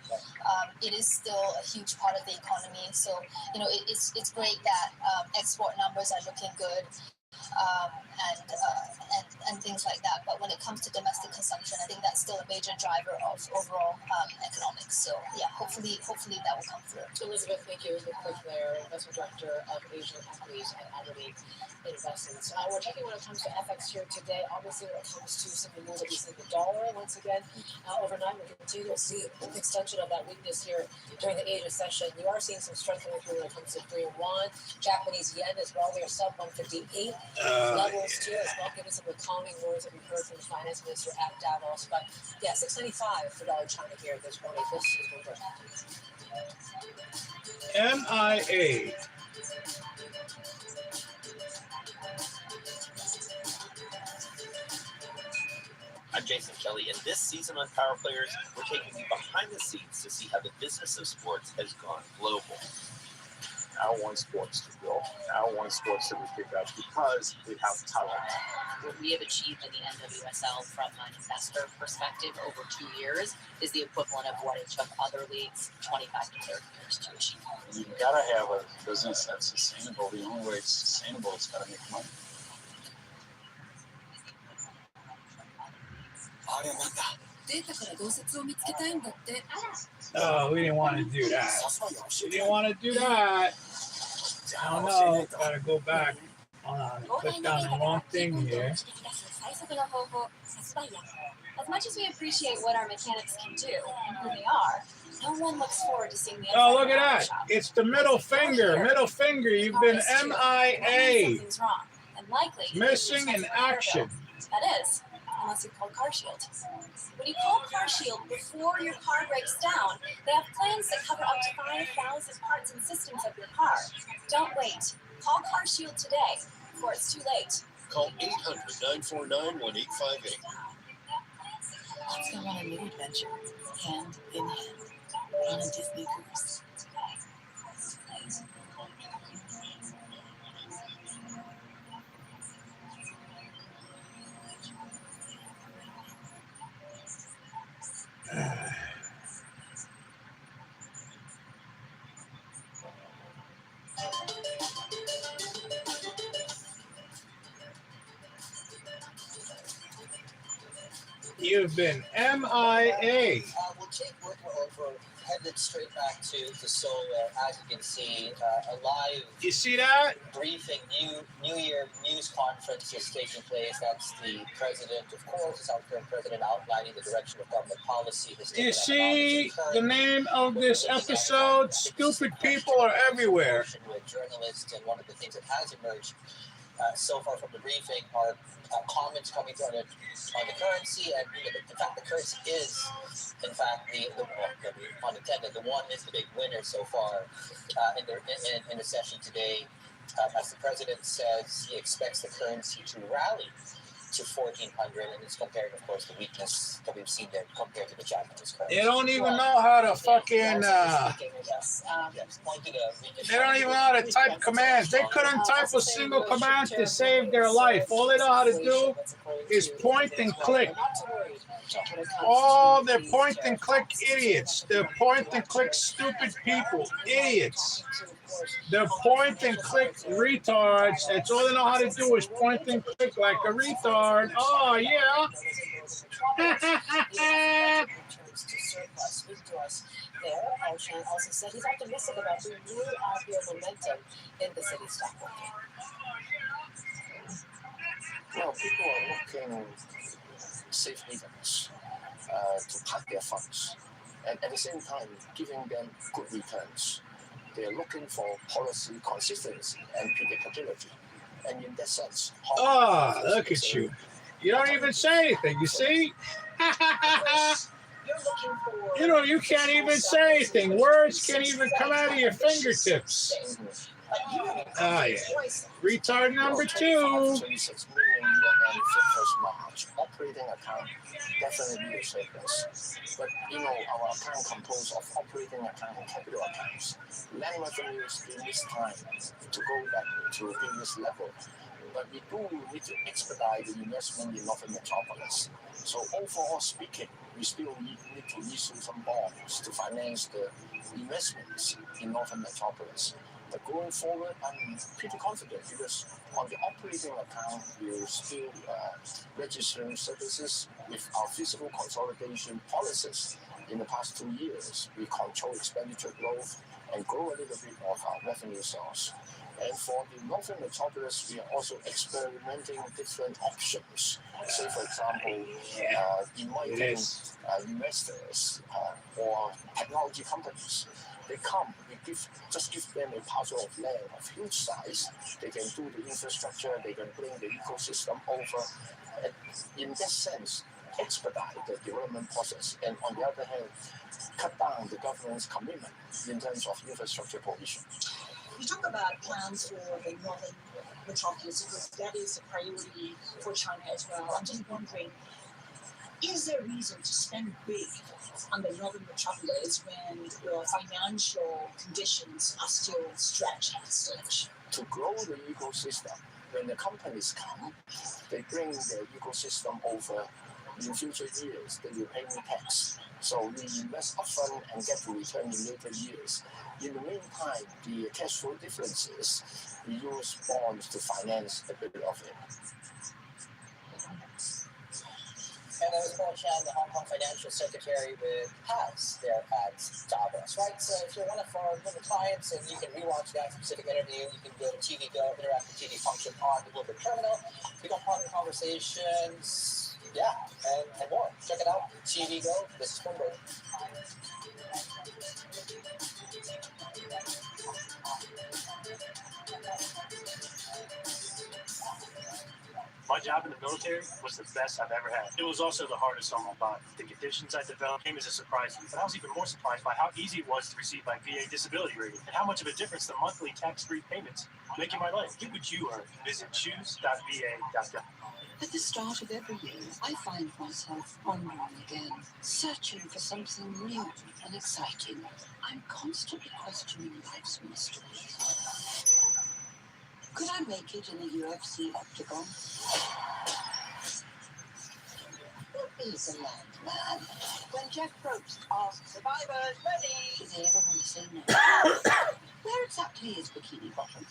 It is still a huge part of the economy. So, it's great that export numbers are looking good. And and things like that. But when it comes to domestic consumption, I think that's still a major driver of overall economics. So yeah, hopefully that will come through. Elizabeth, thank you. Elizabeth Click there, Investment Director of Asian Equities at Aberdeen Investments. We're taking when it comes to FX here today. Obviously, when it comes to some of the moves that we see in the dollar, once again, overnight, we continue to see an extension of that weakness here during the Asia session. You are seeing some strength coming through when it comes to Korean won, Japanese yen as well. We are sub 158 levels too, as well, given some of the calming words that we heard from the finance minister at Davos. But yeah, 695 for dollar China here this morning. This is what MIA. I'm Jason Kelly, and this season on Power Players, we're taking you behind the scenes to see how the business of sports has gone global. I want sports to grow. I want sports to be picked up because they have talent. What we have achieved in the NWSL from an investor perspective over 2 years is the equivalent of what it took other leagues 25 to 30 years to achieve. You gotta have a business that's sustainable. The only way it's sustainable is gotta make money. Oh, we didn't want to do that. We didn't want to do that. Oh no, gotta go back. Hold on, click on the wrong thing here. As much as we appreciate what our mechanics can do and who they are, no one looks forward to seeing the Oh, look at that. It's the middle finger. Middle finger. You've been MIA. Something's wrong, and likely Missing in action. That is, unless you call CarShield. When you call CarShield before your car breaks down, they have plans that cover up to 5,000 parts and systems of your car. Don't wait. Call CarShield today before it's too late. Call 800-949-1858. Let's go on a new adventure, hand in hand, on a Disney cruise. You've been MIA. We'll take we're headed straight back to Seoul, where, as you can see, a live You see that? briefing, New Year news conference is taking place. That's the president, of course, the South Korean president outlining the direction of government policy. You see the name of this episode? Stupid people are everywhere. With journalists, and one of the things that has emerged so far from the briefing are comments coming through on the currency, and in fact, the currency is, in fact, the pun intended, the one is the big winner so far in the session today. As the president says, he expects the currency to rally to 1,400, and it's compared, of course, the weakness that we've seen there compared to the Japanese currency. They don't even know how to fucking. They don't even know how to type commands. They couldn't type a single command to save their life. All they know how to do is point and click. Oh, they're point and click idiots. They're point and click stupid people. Idiots. They're point and click retards. That's all they know how to do is point and click like a retard. Oh, yeah. Also said he's optimistic about the new IPO momentum in the city stock market. Well, people are looking safe havens to park their funds, and at the same time giving them good returns. They are looking for policy consistency and predictability, and in that sense, Oh, look at you. You don't even say anything, you see? You can't even say anything. Words can't even come out of your fingertips. Ah, yeah. Retard number 2. 26 million yuan first March. Operating account definitely need a surplus. But our account composed of operating account and capital accounts. Land revenues in this time to go back to previous level. But we do need to expedite the investment in Northern Metropolis. So overall speaking, we still need to issue some bonds to finance the investments in Northern Metropolis. But going forward, I'm pretty confident because on the operating account, we're still registering services with our fiscal consolidation policies. In the past 2 years, we control expenditure growth and grow a little bit of our revenue source. And for the Northern Metropolis, we are also experimenting different options. Say, for example, inviting investors or technology companies. They come, we just give them a parcel of land of huge size. They can do the infrastructure, they can bring the ecosystem over. And in that sense, expedite the development process. And on the other hand, cut down the government's commitment in terms of infrastructure provision. You talk about plans for the Northern Metropolis because that is a priority for China as well. I'm just wondering, is there a reason to spend big on the Northern Metropolis when your financial conditions are still stretched at stretch? To grow the ecosystem, when the companies come, they bring their ecosystem over. In future years, they will pay me tax. So we invest upfront and get the return in later years. In the meantime, the cash flow differences, we use bonds to finance a bit of it. And that was Paul Chan, the Hong Kong Financial Secretary with PAS there at Davos, right? So if you're one of our clients and you can rewatch that specific interview, you can go to TV Go, interactive TV function on the Bloomberg Terminal. We got partner conversations. Yeah, and more. Check it out. TV Go. This is Bloomberg. My job in the military was the best I've ever had. It was also the hardest on my body. The conditions I developed came as a surprise to me, but I was even more surprised by how easy it was to receive my VA disability rating and how much of a difference the monthly tax-free payments make in my life. Get what you earn. Visit choose.va.gov. At the start of every year, I find myself wondering again, searching for something new and exciting. I'm constantly questioning life's mysteries. Could I make it in a UFC octagon? Who is a landman? When Jeff Probst asks survivors ready, do they ever want to say no? Where exactly is Bikini Bottom?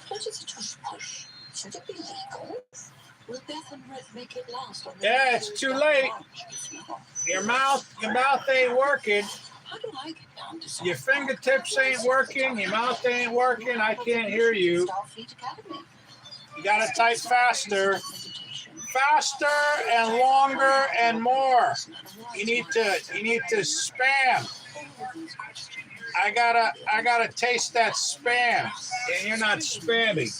What is a tush push? Should it be legal? Will Beth and Rick make it last on the Yeah, it's too late. Your mouth ain't working. How do I get down to Your fingertips ain't working. Your mouth ain't working. I can't hear you. You gotta type faster. Faster and longer and more. You need to spam. I gotta taste that spam. And you're not spamming.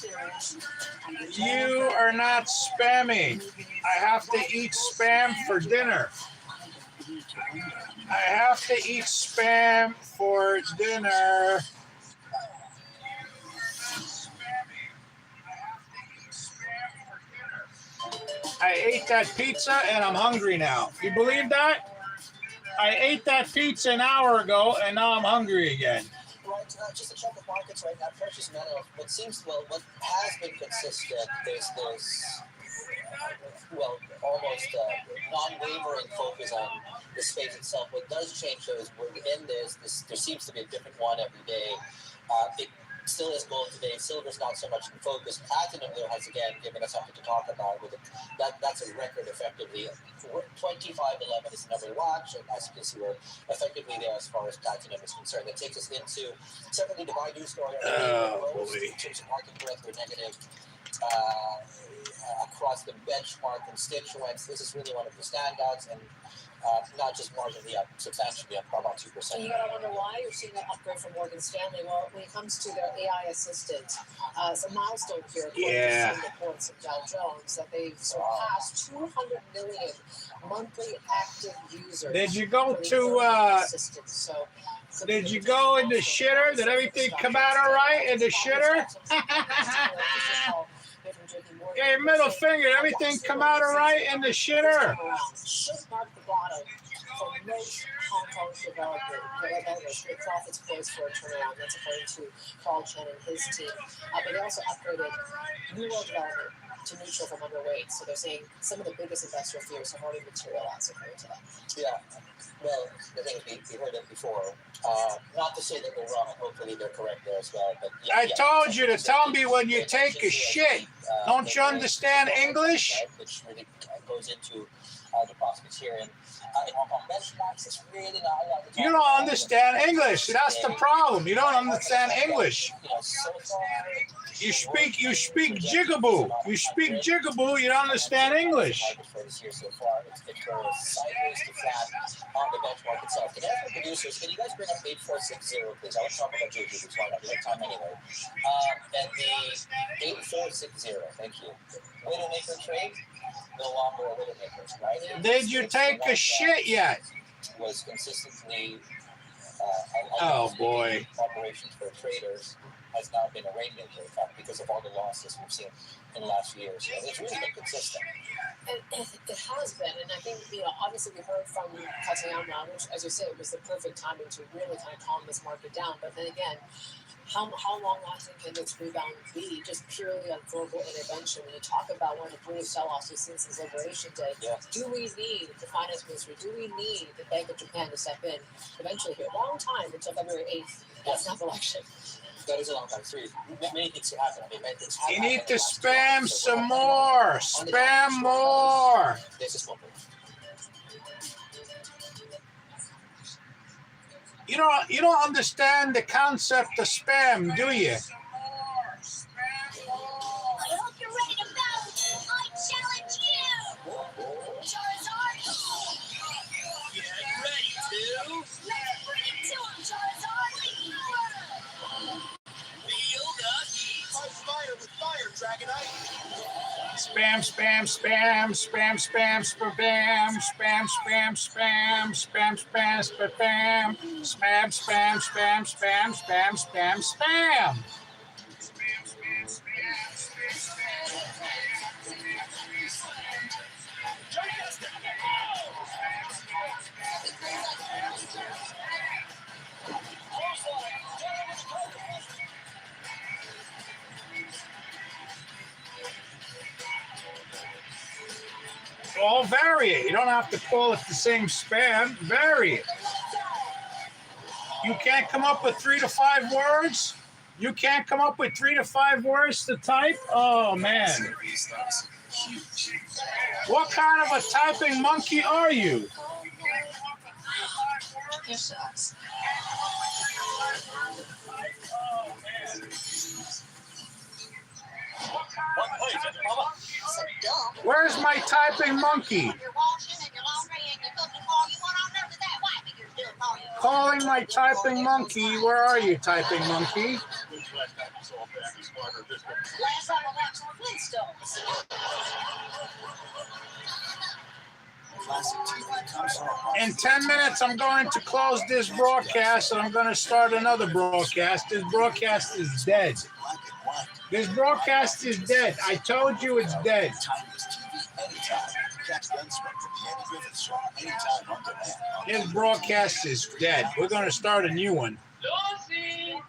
You are not spamming. I have to eat spam for dinner. I have to eat spam for dinner. I ate that pizza and I'm hungry now. You believe that? I ate that pizza an hour ago and now I'm hungry again. Right, just to check the markets right now, precious metal, what has been consistent, there's almost non-wavering focus on the space itself. What does change though is within this, there seems to be a different one every day. It still is gold today. Silver's not so much in focus. Platinum, though, has again given us something to talk about. That's a record effectively. 25.11 is the number to watch, and as you can see, we're effectively there as far as platinum is concerned. That takes us into certainly the Baidu story. In terms of market breadth, we're negative across the benchmark constituents. This is really one of the standouts, and not just marginally up, substantially up, about 2%. And you gotta wonder why you're seeing that upgrade from Morgan Stanley. Well, when it comes to their AI assistant, it's a milestone here, according to some reports of Dow Jones, that they've surpassed 200 million monthly active users. Did you go to did you go in the shitter? Did everything come out all right in the shitter? Hey, middle finger, everything come out all right in the shitter? Should mark the bottom for most Hong Kong's developers. It profits poised for a turnaround. That's according to Paul Chen and his team. But they also upgraded New World Development, to neutral from underweight. So they're saying some of the biggest investor fears have already materialized according to them. Yeah. Well, the thing is, we heard it before. Not to say that they're wrong. Hopefully, they're correct there as well. But yeah, I told you to tell me when you take a shit. Don't you understand English? Which really goes into the prospects here in Hong Kong benchmarks. It's really not a lot to talk You don't understand English. That's the problem. You don't understand English. You know, so far, You speak jigaboo. You speak jigaboo. You don't understand English. for this year so far, it's goes sideways to flat on the benchmark itself. The national producers, can you guys bring up 8460, please? I was talking about JP, which one at the time anyway. And the 8460, thank you. Widowmaker trade, no longer a widowmaker, right? Did you take a shit yet? Was consistently Oh boy. operations for traders has now been a rainmaker, in fact, because of all the losses we've seen in the last few years. So it's really been consistent. It has been, and I think, obviously we heard from Katayama, which, as you said, was the perfect timing to really kind of calm this market down. But then again, how long lasting can this rebound be just purely on verbal intervention? When you talk about one of the greatest sell-offs we've seen since Liberation Day, do we need the finance ministry? Do we need the Bank of Japan to step in eventually here? Long time until February 8th. That's not the election. That is a long time. Many things can happen. I mean, many things have You need happened to in the last 2 spam months. some more. Spam more. This is what You don't understand the concept of spam, do you? I hope you're ready to battle. I challenge you. Charizard. Get ready to Let's bring it to him, Charizard. feel the heat. Fight fire with fire, Dragonite. Spam, spam, spam, spam, spam, spam, spam, spam, spam, spam, spam, spam, spam, spam, spam, spam, spam, spam, spam. All vary it. You don't have to call it the same spam. Vary it. You can't come up with 3 to 5 words? You can't come up with 3 to 5 words to type? Oh, man. What kind of a typing monkey are you? Your sucks. So dumb. Where's my typing monkey? You're washing and you're laundry and you're cooking all you want on earth is that white figure doing all you want. Calling my typing monkey. Where are you, typing monkey? Last time I watched Flintstones. Classic TV comes home. In 10 minutes, I'm going to close this broadcast and I'm going to start another broadcast. This broadcast is dead. This broadcast is dead. I told you it's dead. This broadcast is dead. We're going to start a new one. Lucy!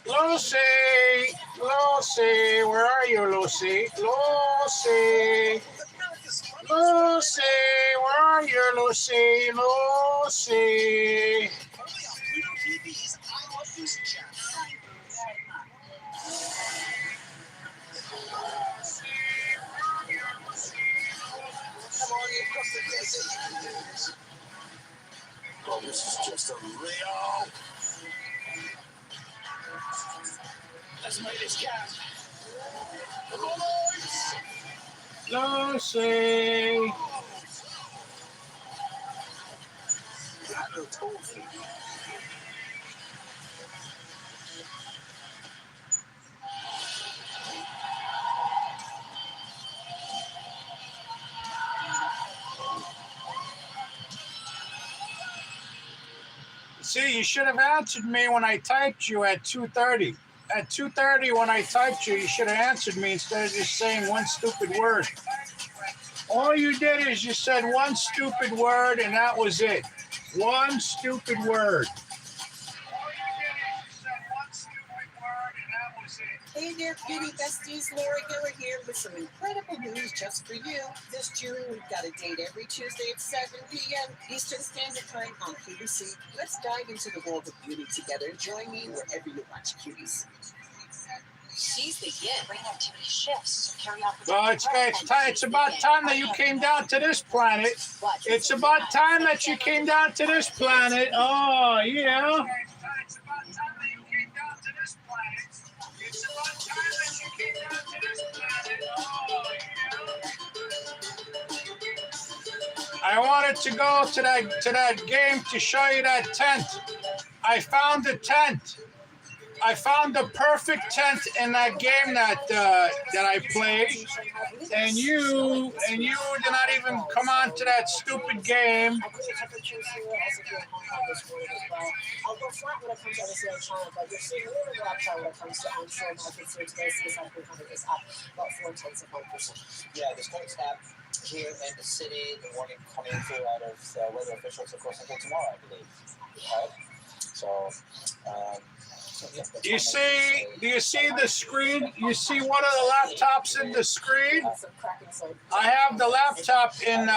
Lucy, Lucy, where are you, Lucy? Lucy, Lucy, where are you, Lucy? Lucy. Oh, this is just a Rio. Let's make this count. Lucy. See, you should have answered me when I typed you at 2:30. At 2:30 when I typed you, you should have answered me instead of just saying one stupid word. All you did is you said one stupid word, and that was it. One stupid word. Hey there, beauty besties. Laura Giller here with some incredible news just for you. This June, we've got a date every Tuesday at 7 p.m. Eastern Standard Time on QVC. Let's dive into the world of beauty together. Join me wherever you watch Cuties. She's the yin. Brain activity shifts to carry out. Well, it's about time that you came down to this planet. It's about time that you came down to this planet. Oh, yeah. I wanted to go to that game to show you that tent. I found the tent. I found the perfect tent in that game that I played, and you did not even come on to that stupid game. I'll go flat when it comes to obviously China, but you're seeing a little bit of upside when it comes to onshore markets here today. CSI 300 is up about 0.4%. Yeah, there's going to have here in the city, the warning coming through out of weather officials, of course, until tomorrow, I believe. Right? So, Do you see the screen? You see one of the laptops in the screen? I have the laptop in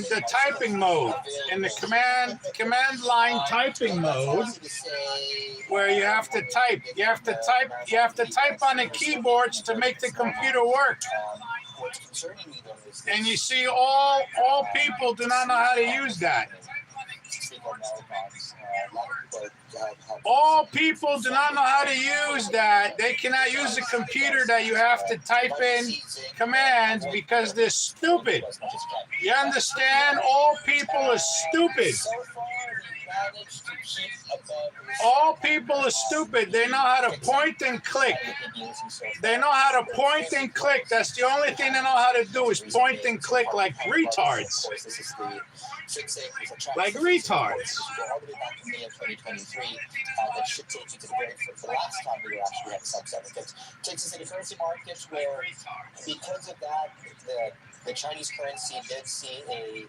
the typing mode, in the command line typing mode, where you have to type. You have to type on the keyboards to make the computer work. And you see, all people do not know how to use that. All people do not know how to use that. They cannot use a computer that you have to type in commands because they're stupid. You understand? All people are stupid. All people are stupid. They know how to point and click. They know how to point and click. That's the only thing they know how to do is point and click like retards. Like retards. That should take you to the last time we actually had sub-7. It takes us into currency markets where, because of that, the Chinese currency did see a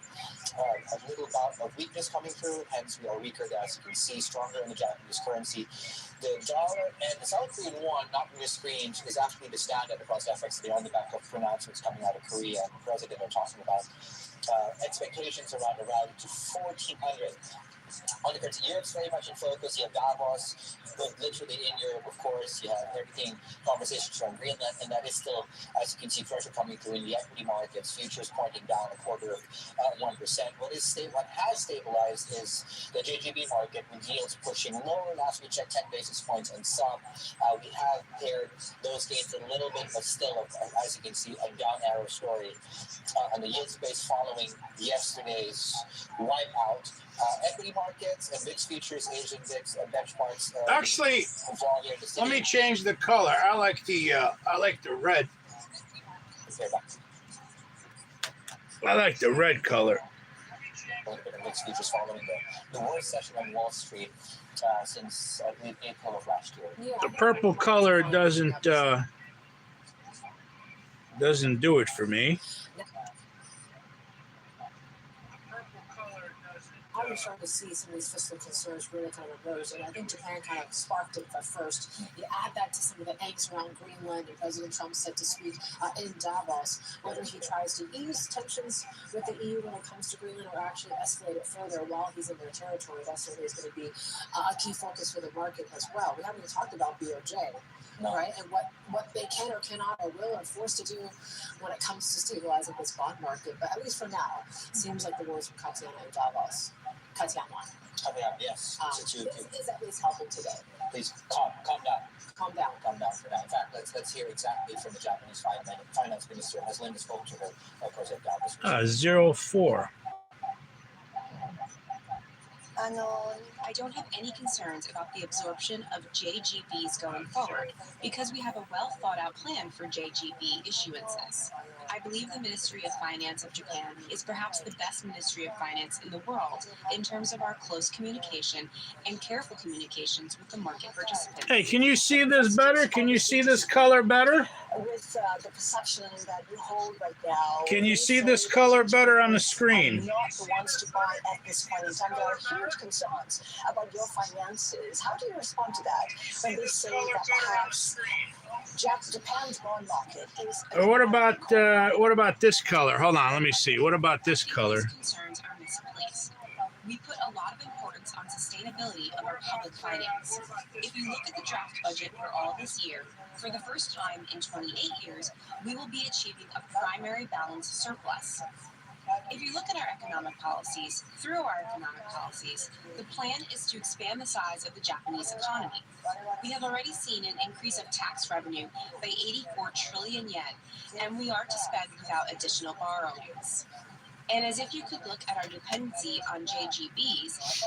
little bout of weakness coming through, hence we are weaker, as you can see, stronger in the Japanese currency. The dollar and the South Korean won, not from the screens, is actually the standout across FX today on the back of pronouncements coming out of Korea, and the president are talking about expectations around a rally to 1,400. On the currency, Europe's very much in focus. You have Davos, literally in Europe, of course. You have everything, conversations around Greenland, and that is still, as you can see, pressure coming through in the equity markets. Futures pointing down 1/4 of 1%. What has stabilized is the JGB market, with yields pushing lower. Last we checked, 10 basis points and some. We have paired those gains a little bit, but still, as you can see, a down arrow story on the yield space following yesterday's wipeout. Equity markets and VIX futures, Asian VIX benchmarks. Actually, let me change the color. I like the red. I like the red color. VIX futures following the worst session on Wall Street since I believe April of last year. The purple color doesn't do it for me. I was starting to see some of these fiscal concerns really kind of emerge, and I think Japan kind of sparked it at first. You add that to some of the angst around Greenland, and President Trump set to speak in Davos, whether he tries to ease tensions with the EU when it comes to Greenland or actually escalate it further while he's in their territory. That certainly is going to be a key focus for the market as well. We haven't even talked about BOJ. Right, and what they can or cannot or will or forced to do when it comes to stabilizing this bond market. But at least for now, seems like the words from Katiana and Davos. Katiana. Yes. Is at least helping today. Please calm down. Calm down. Calm down for now. In fact, let's hear exactly from the Japanese finance minister as Linda spoke to her, of course, at Davos. 04. I don't have any concerns about the absorption of JGBs going forward because we have a well thought out plan for JGB issuances. I believe the Ministry of Finance of Japan is perhaps the best Ministry of Finance in the world in terms of our close communication and careful communications with the market participants. Hey, can you see this better? Can you see this color better? With the perception that you hold right now. Can you see this color better on the screen? Not the ones to buy at this point in time. There are huge concerns about your finances. How do you respond to that when they say that perhaps Japan's bond market is? Or what about this color? Hold on, let me see. What about this color? Concerns are misplaced. We put a lot of importance on sustainability of our public finance. If you look at the draft budget for all this year, for the first time in 28 years, we will be achieving a primary balance surplus. If you look at our economic policies, the plan is to expand the size of the Japanese economy. We have already seen an increase of tax revenue by 84 trillion yen, and we are to spend without additional borrowings. And as if you could look at our dependency on JGBs,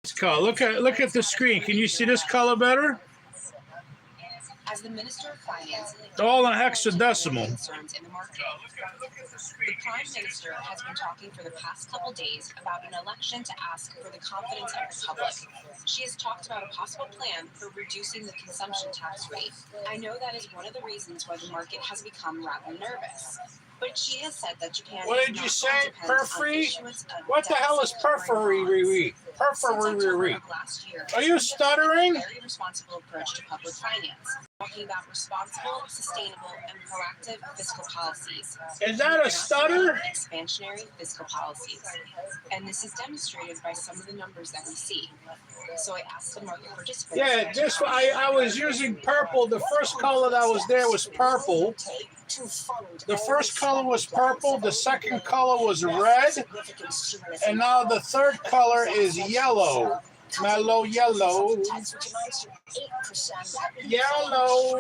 This color. Look at the screen. Can you see this color better? as the Minister of Finance, All in hexadecimal. concerns in the market. The Prime Minister has been talking for the past couple days about an election to ask for the confidence of the public. She has talked about a possible plan for reducing the consumption tax rate. I know that is one of the reasons why the market has become rather nervous. But she has said that Japan What is did you not say? going to depend on Periphery? issuance of What the hell is debt securing periphery? bonds. Since October Periphery? of last year, Are we you have stuttering? taken a very responsible approach to public finance, talking about responsible, sustainable, and proactive fiscal policies. Is that a stutter? Expansionary fiscal policies. And this is demonstrated by some of the numbers that we see. So I asked the market participants. Yeah, this I was using purple. The first color that was there was purple. The first color was purple. The second color was red. And now the third color is yellow. Mellow yellow. Yellow.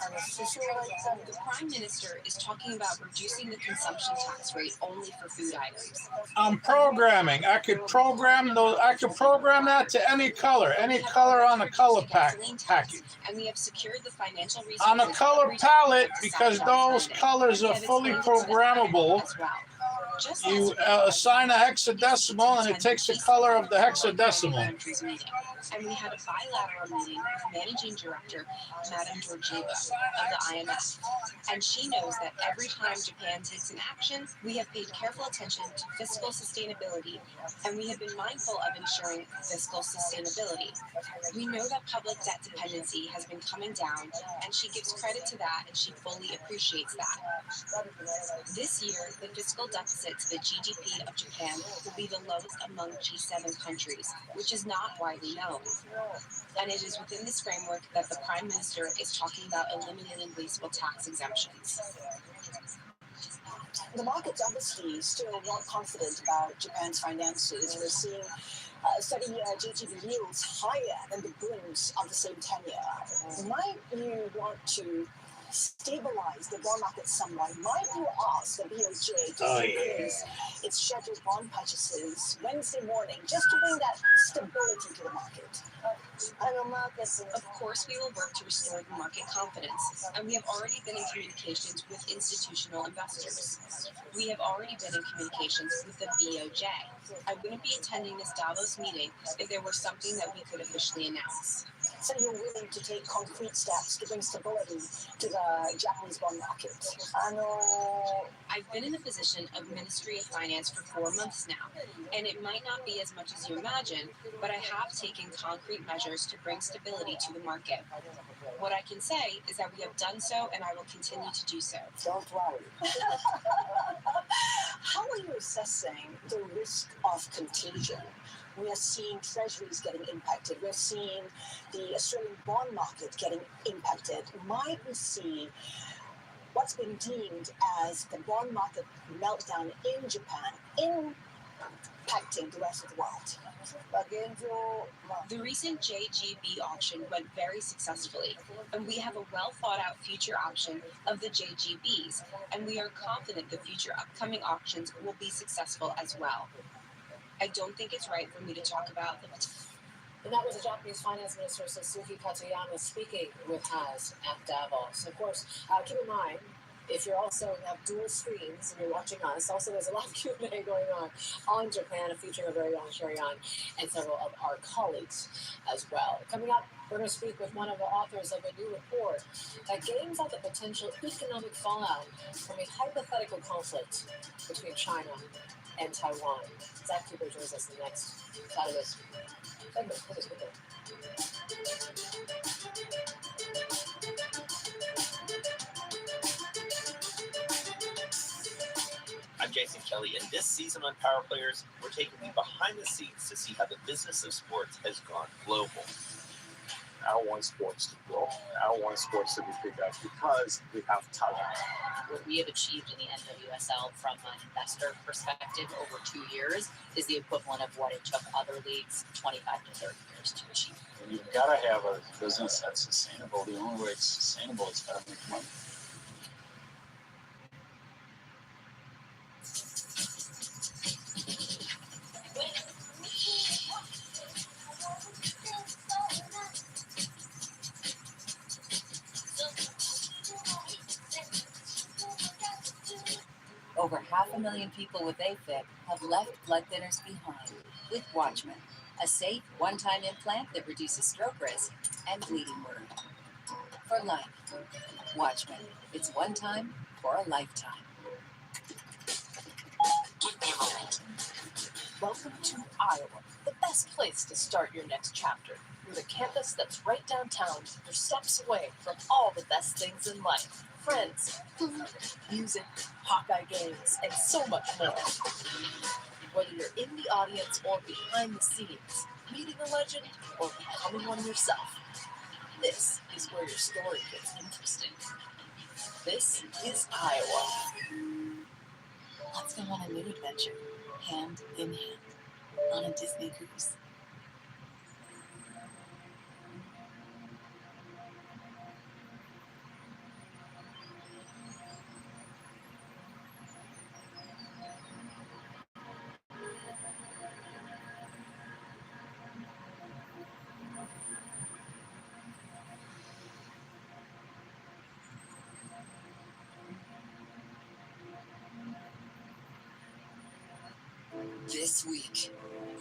The Prime Minister is talking about reducing the consumption tax rate only for food items. I'm programming. I could program that to any color on the color package. And we have secured the financial resources On the color every palette, time because on those Sunday. colors We are have fully explained it to the programmable. as well. Just You as assign a hexadecimal and it takes the color of the hexadecimal. countries meeting, and we had a bilateral meeting with Managing Director Madame Georgieva of the IMF. And she knows that every time Japan takes an action, we have paid careful attention to fiscal sustainability, and we have been mindful of ensuring fiscal sustainability. We know that public debt dependency has been coming down, and she gives credit to that, and she fully appreciates that. This year, the fiscal deficit to the GDP of Japan will be the lowest among G7 countries, which is not widely known. And it is within this framework that the Prime Minister is talking about eliminating wasteful tax exemptions. The market's obviously still not confident about Japan's finances. We're seeing steady JGB yields higher than the bonds of the same tenure. Might you want to stabilize the bond market somewhat? Might you ask the BOJ to increase its scheduled bond purchases Wednesday morning just to bring that stability to the market? Of course, we will work to restore the market confidence, and we have already been in communications with institutional investors. We have already been in communications with the BOJ. I wouldn't be attending this Davos meeting if there were something that we could officially announce. So you're willing to take concrete steps to bring stability to the Japanese bond market? I've been in the position of Ministry of Finance for 4 months now, and it might not be as much as you imagine, but I have taken concrete measures to bring stability to the market. What I can say is that we have done so, and I will continue to do so. Don't worry. How are you assessing the risk of contagion? We are seeing treasuries getting impacted. We're seeing the Australian bond market getting impacted. Might we see what's been deemed as the bond market meltdown in Japan impacting the rest of the world? The recent JGB auction went very successfully, and we have a well thought out future option of the JGBs, and we are confident the future upcoming auctions will be successful as well. I don't think it's right for me to talk about And that was the Japanese Finance Minister Sasuke Katayama speaking with Has at Davos. Of course, keep in mind, if you're also have dual screens and you're watching us, also there's a lot of Q&A going on Japan, featuring our very own Sherry-Ann and several of our colleagues as well. Coming up, we're going to speak with one of the authors of a new report that games out the potential economic fallout from a hypothetical conflict between China and Taiwan. Zach Cooper joins us in the next Saturday segment. Please, with it. I'm Jason Kelly, and this season on Power Players, we're taking you behind the scenes to see how the business of sports has gone global. I want sports to grow. I want sports to be bigger because we have talent. What we have achieved in the NWSL from an investor perspective over 2 years is the equivalent of what it took other leagues 25 to 30 years to achieve. You've got to have a business that's sustainable. The only way it's sustainable is got to make money. Over 500,000 people with AFib have left blood thinners behind with Watchman, a safe one-time implant that reduces stroke risk and bleeding worry. For life, Watchman. It's one time for a lifetime. Welcome to Iowa, the best place to start your next chapter. With a campus that's right downtown, you're steps away from all the best things in life. Friends, food, music, Hawkeye games, and so much more. Whether you're in the audience or behind the scenes, meeting a legend or becoming one yourself, this is where your story gets interesting. This is Iowa. Let's go on a new adventure, hand in hand, on a Disney cruise. This week,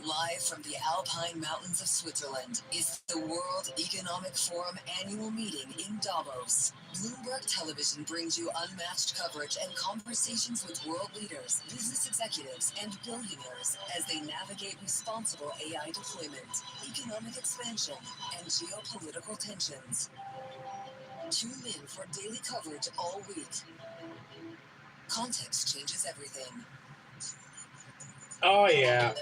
live from the Alpine Mountains of Switzerland, is the World Economic Forum annual meeting in Davos. Bloomberg Television brings you unmatched coverage and conversations with world leaders, business executives, and billionaires as they navigate responsible AI deployment, economic expansion, and geopolitical tensions. Tune in for daily coverage all week. Context changes everything. Oh, yeah.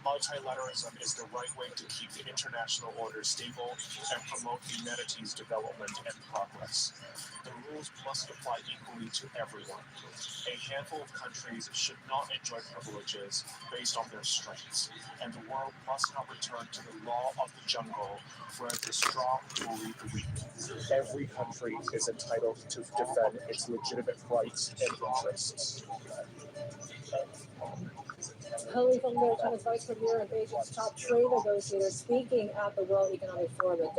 Multilateralism is the right way to keep the international order stable and promote humanity's development and progress. The rules must apply equally to everyone. A handful of countries should not enjoy privileges based on their strengths, and the world must not return to the law of the jungle where the strong bully the weak. Every country is entitled to defend its legitimate rights and interests. Kelly from China's Vice Premier and Beijing's top trade negotiator speaking at the World Economic Forum at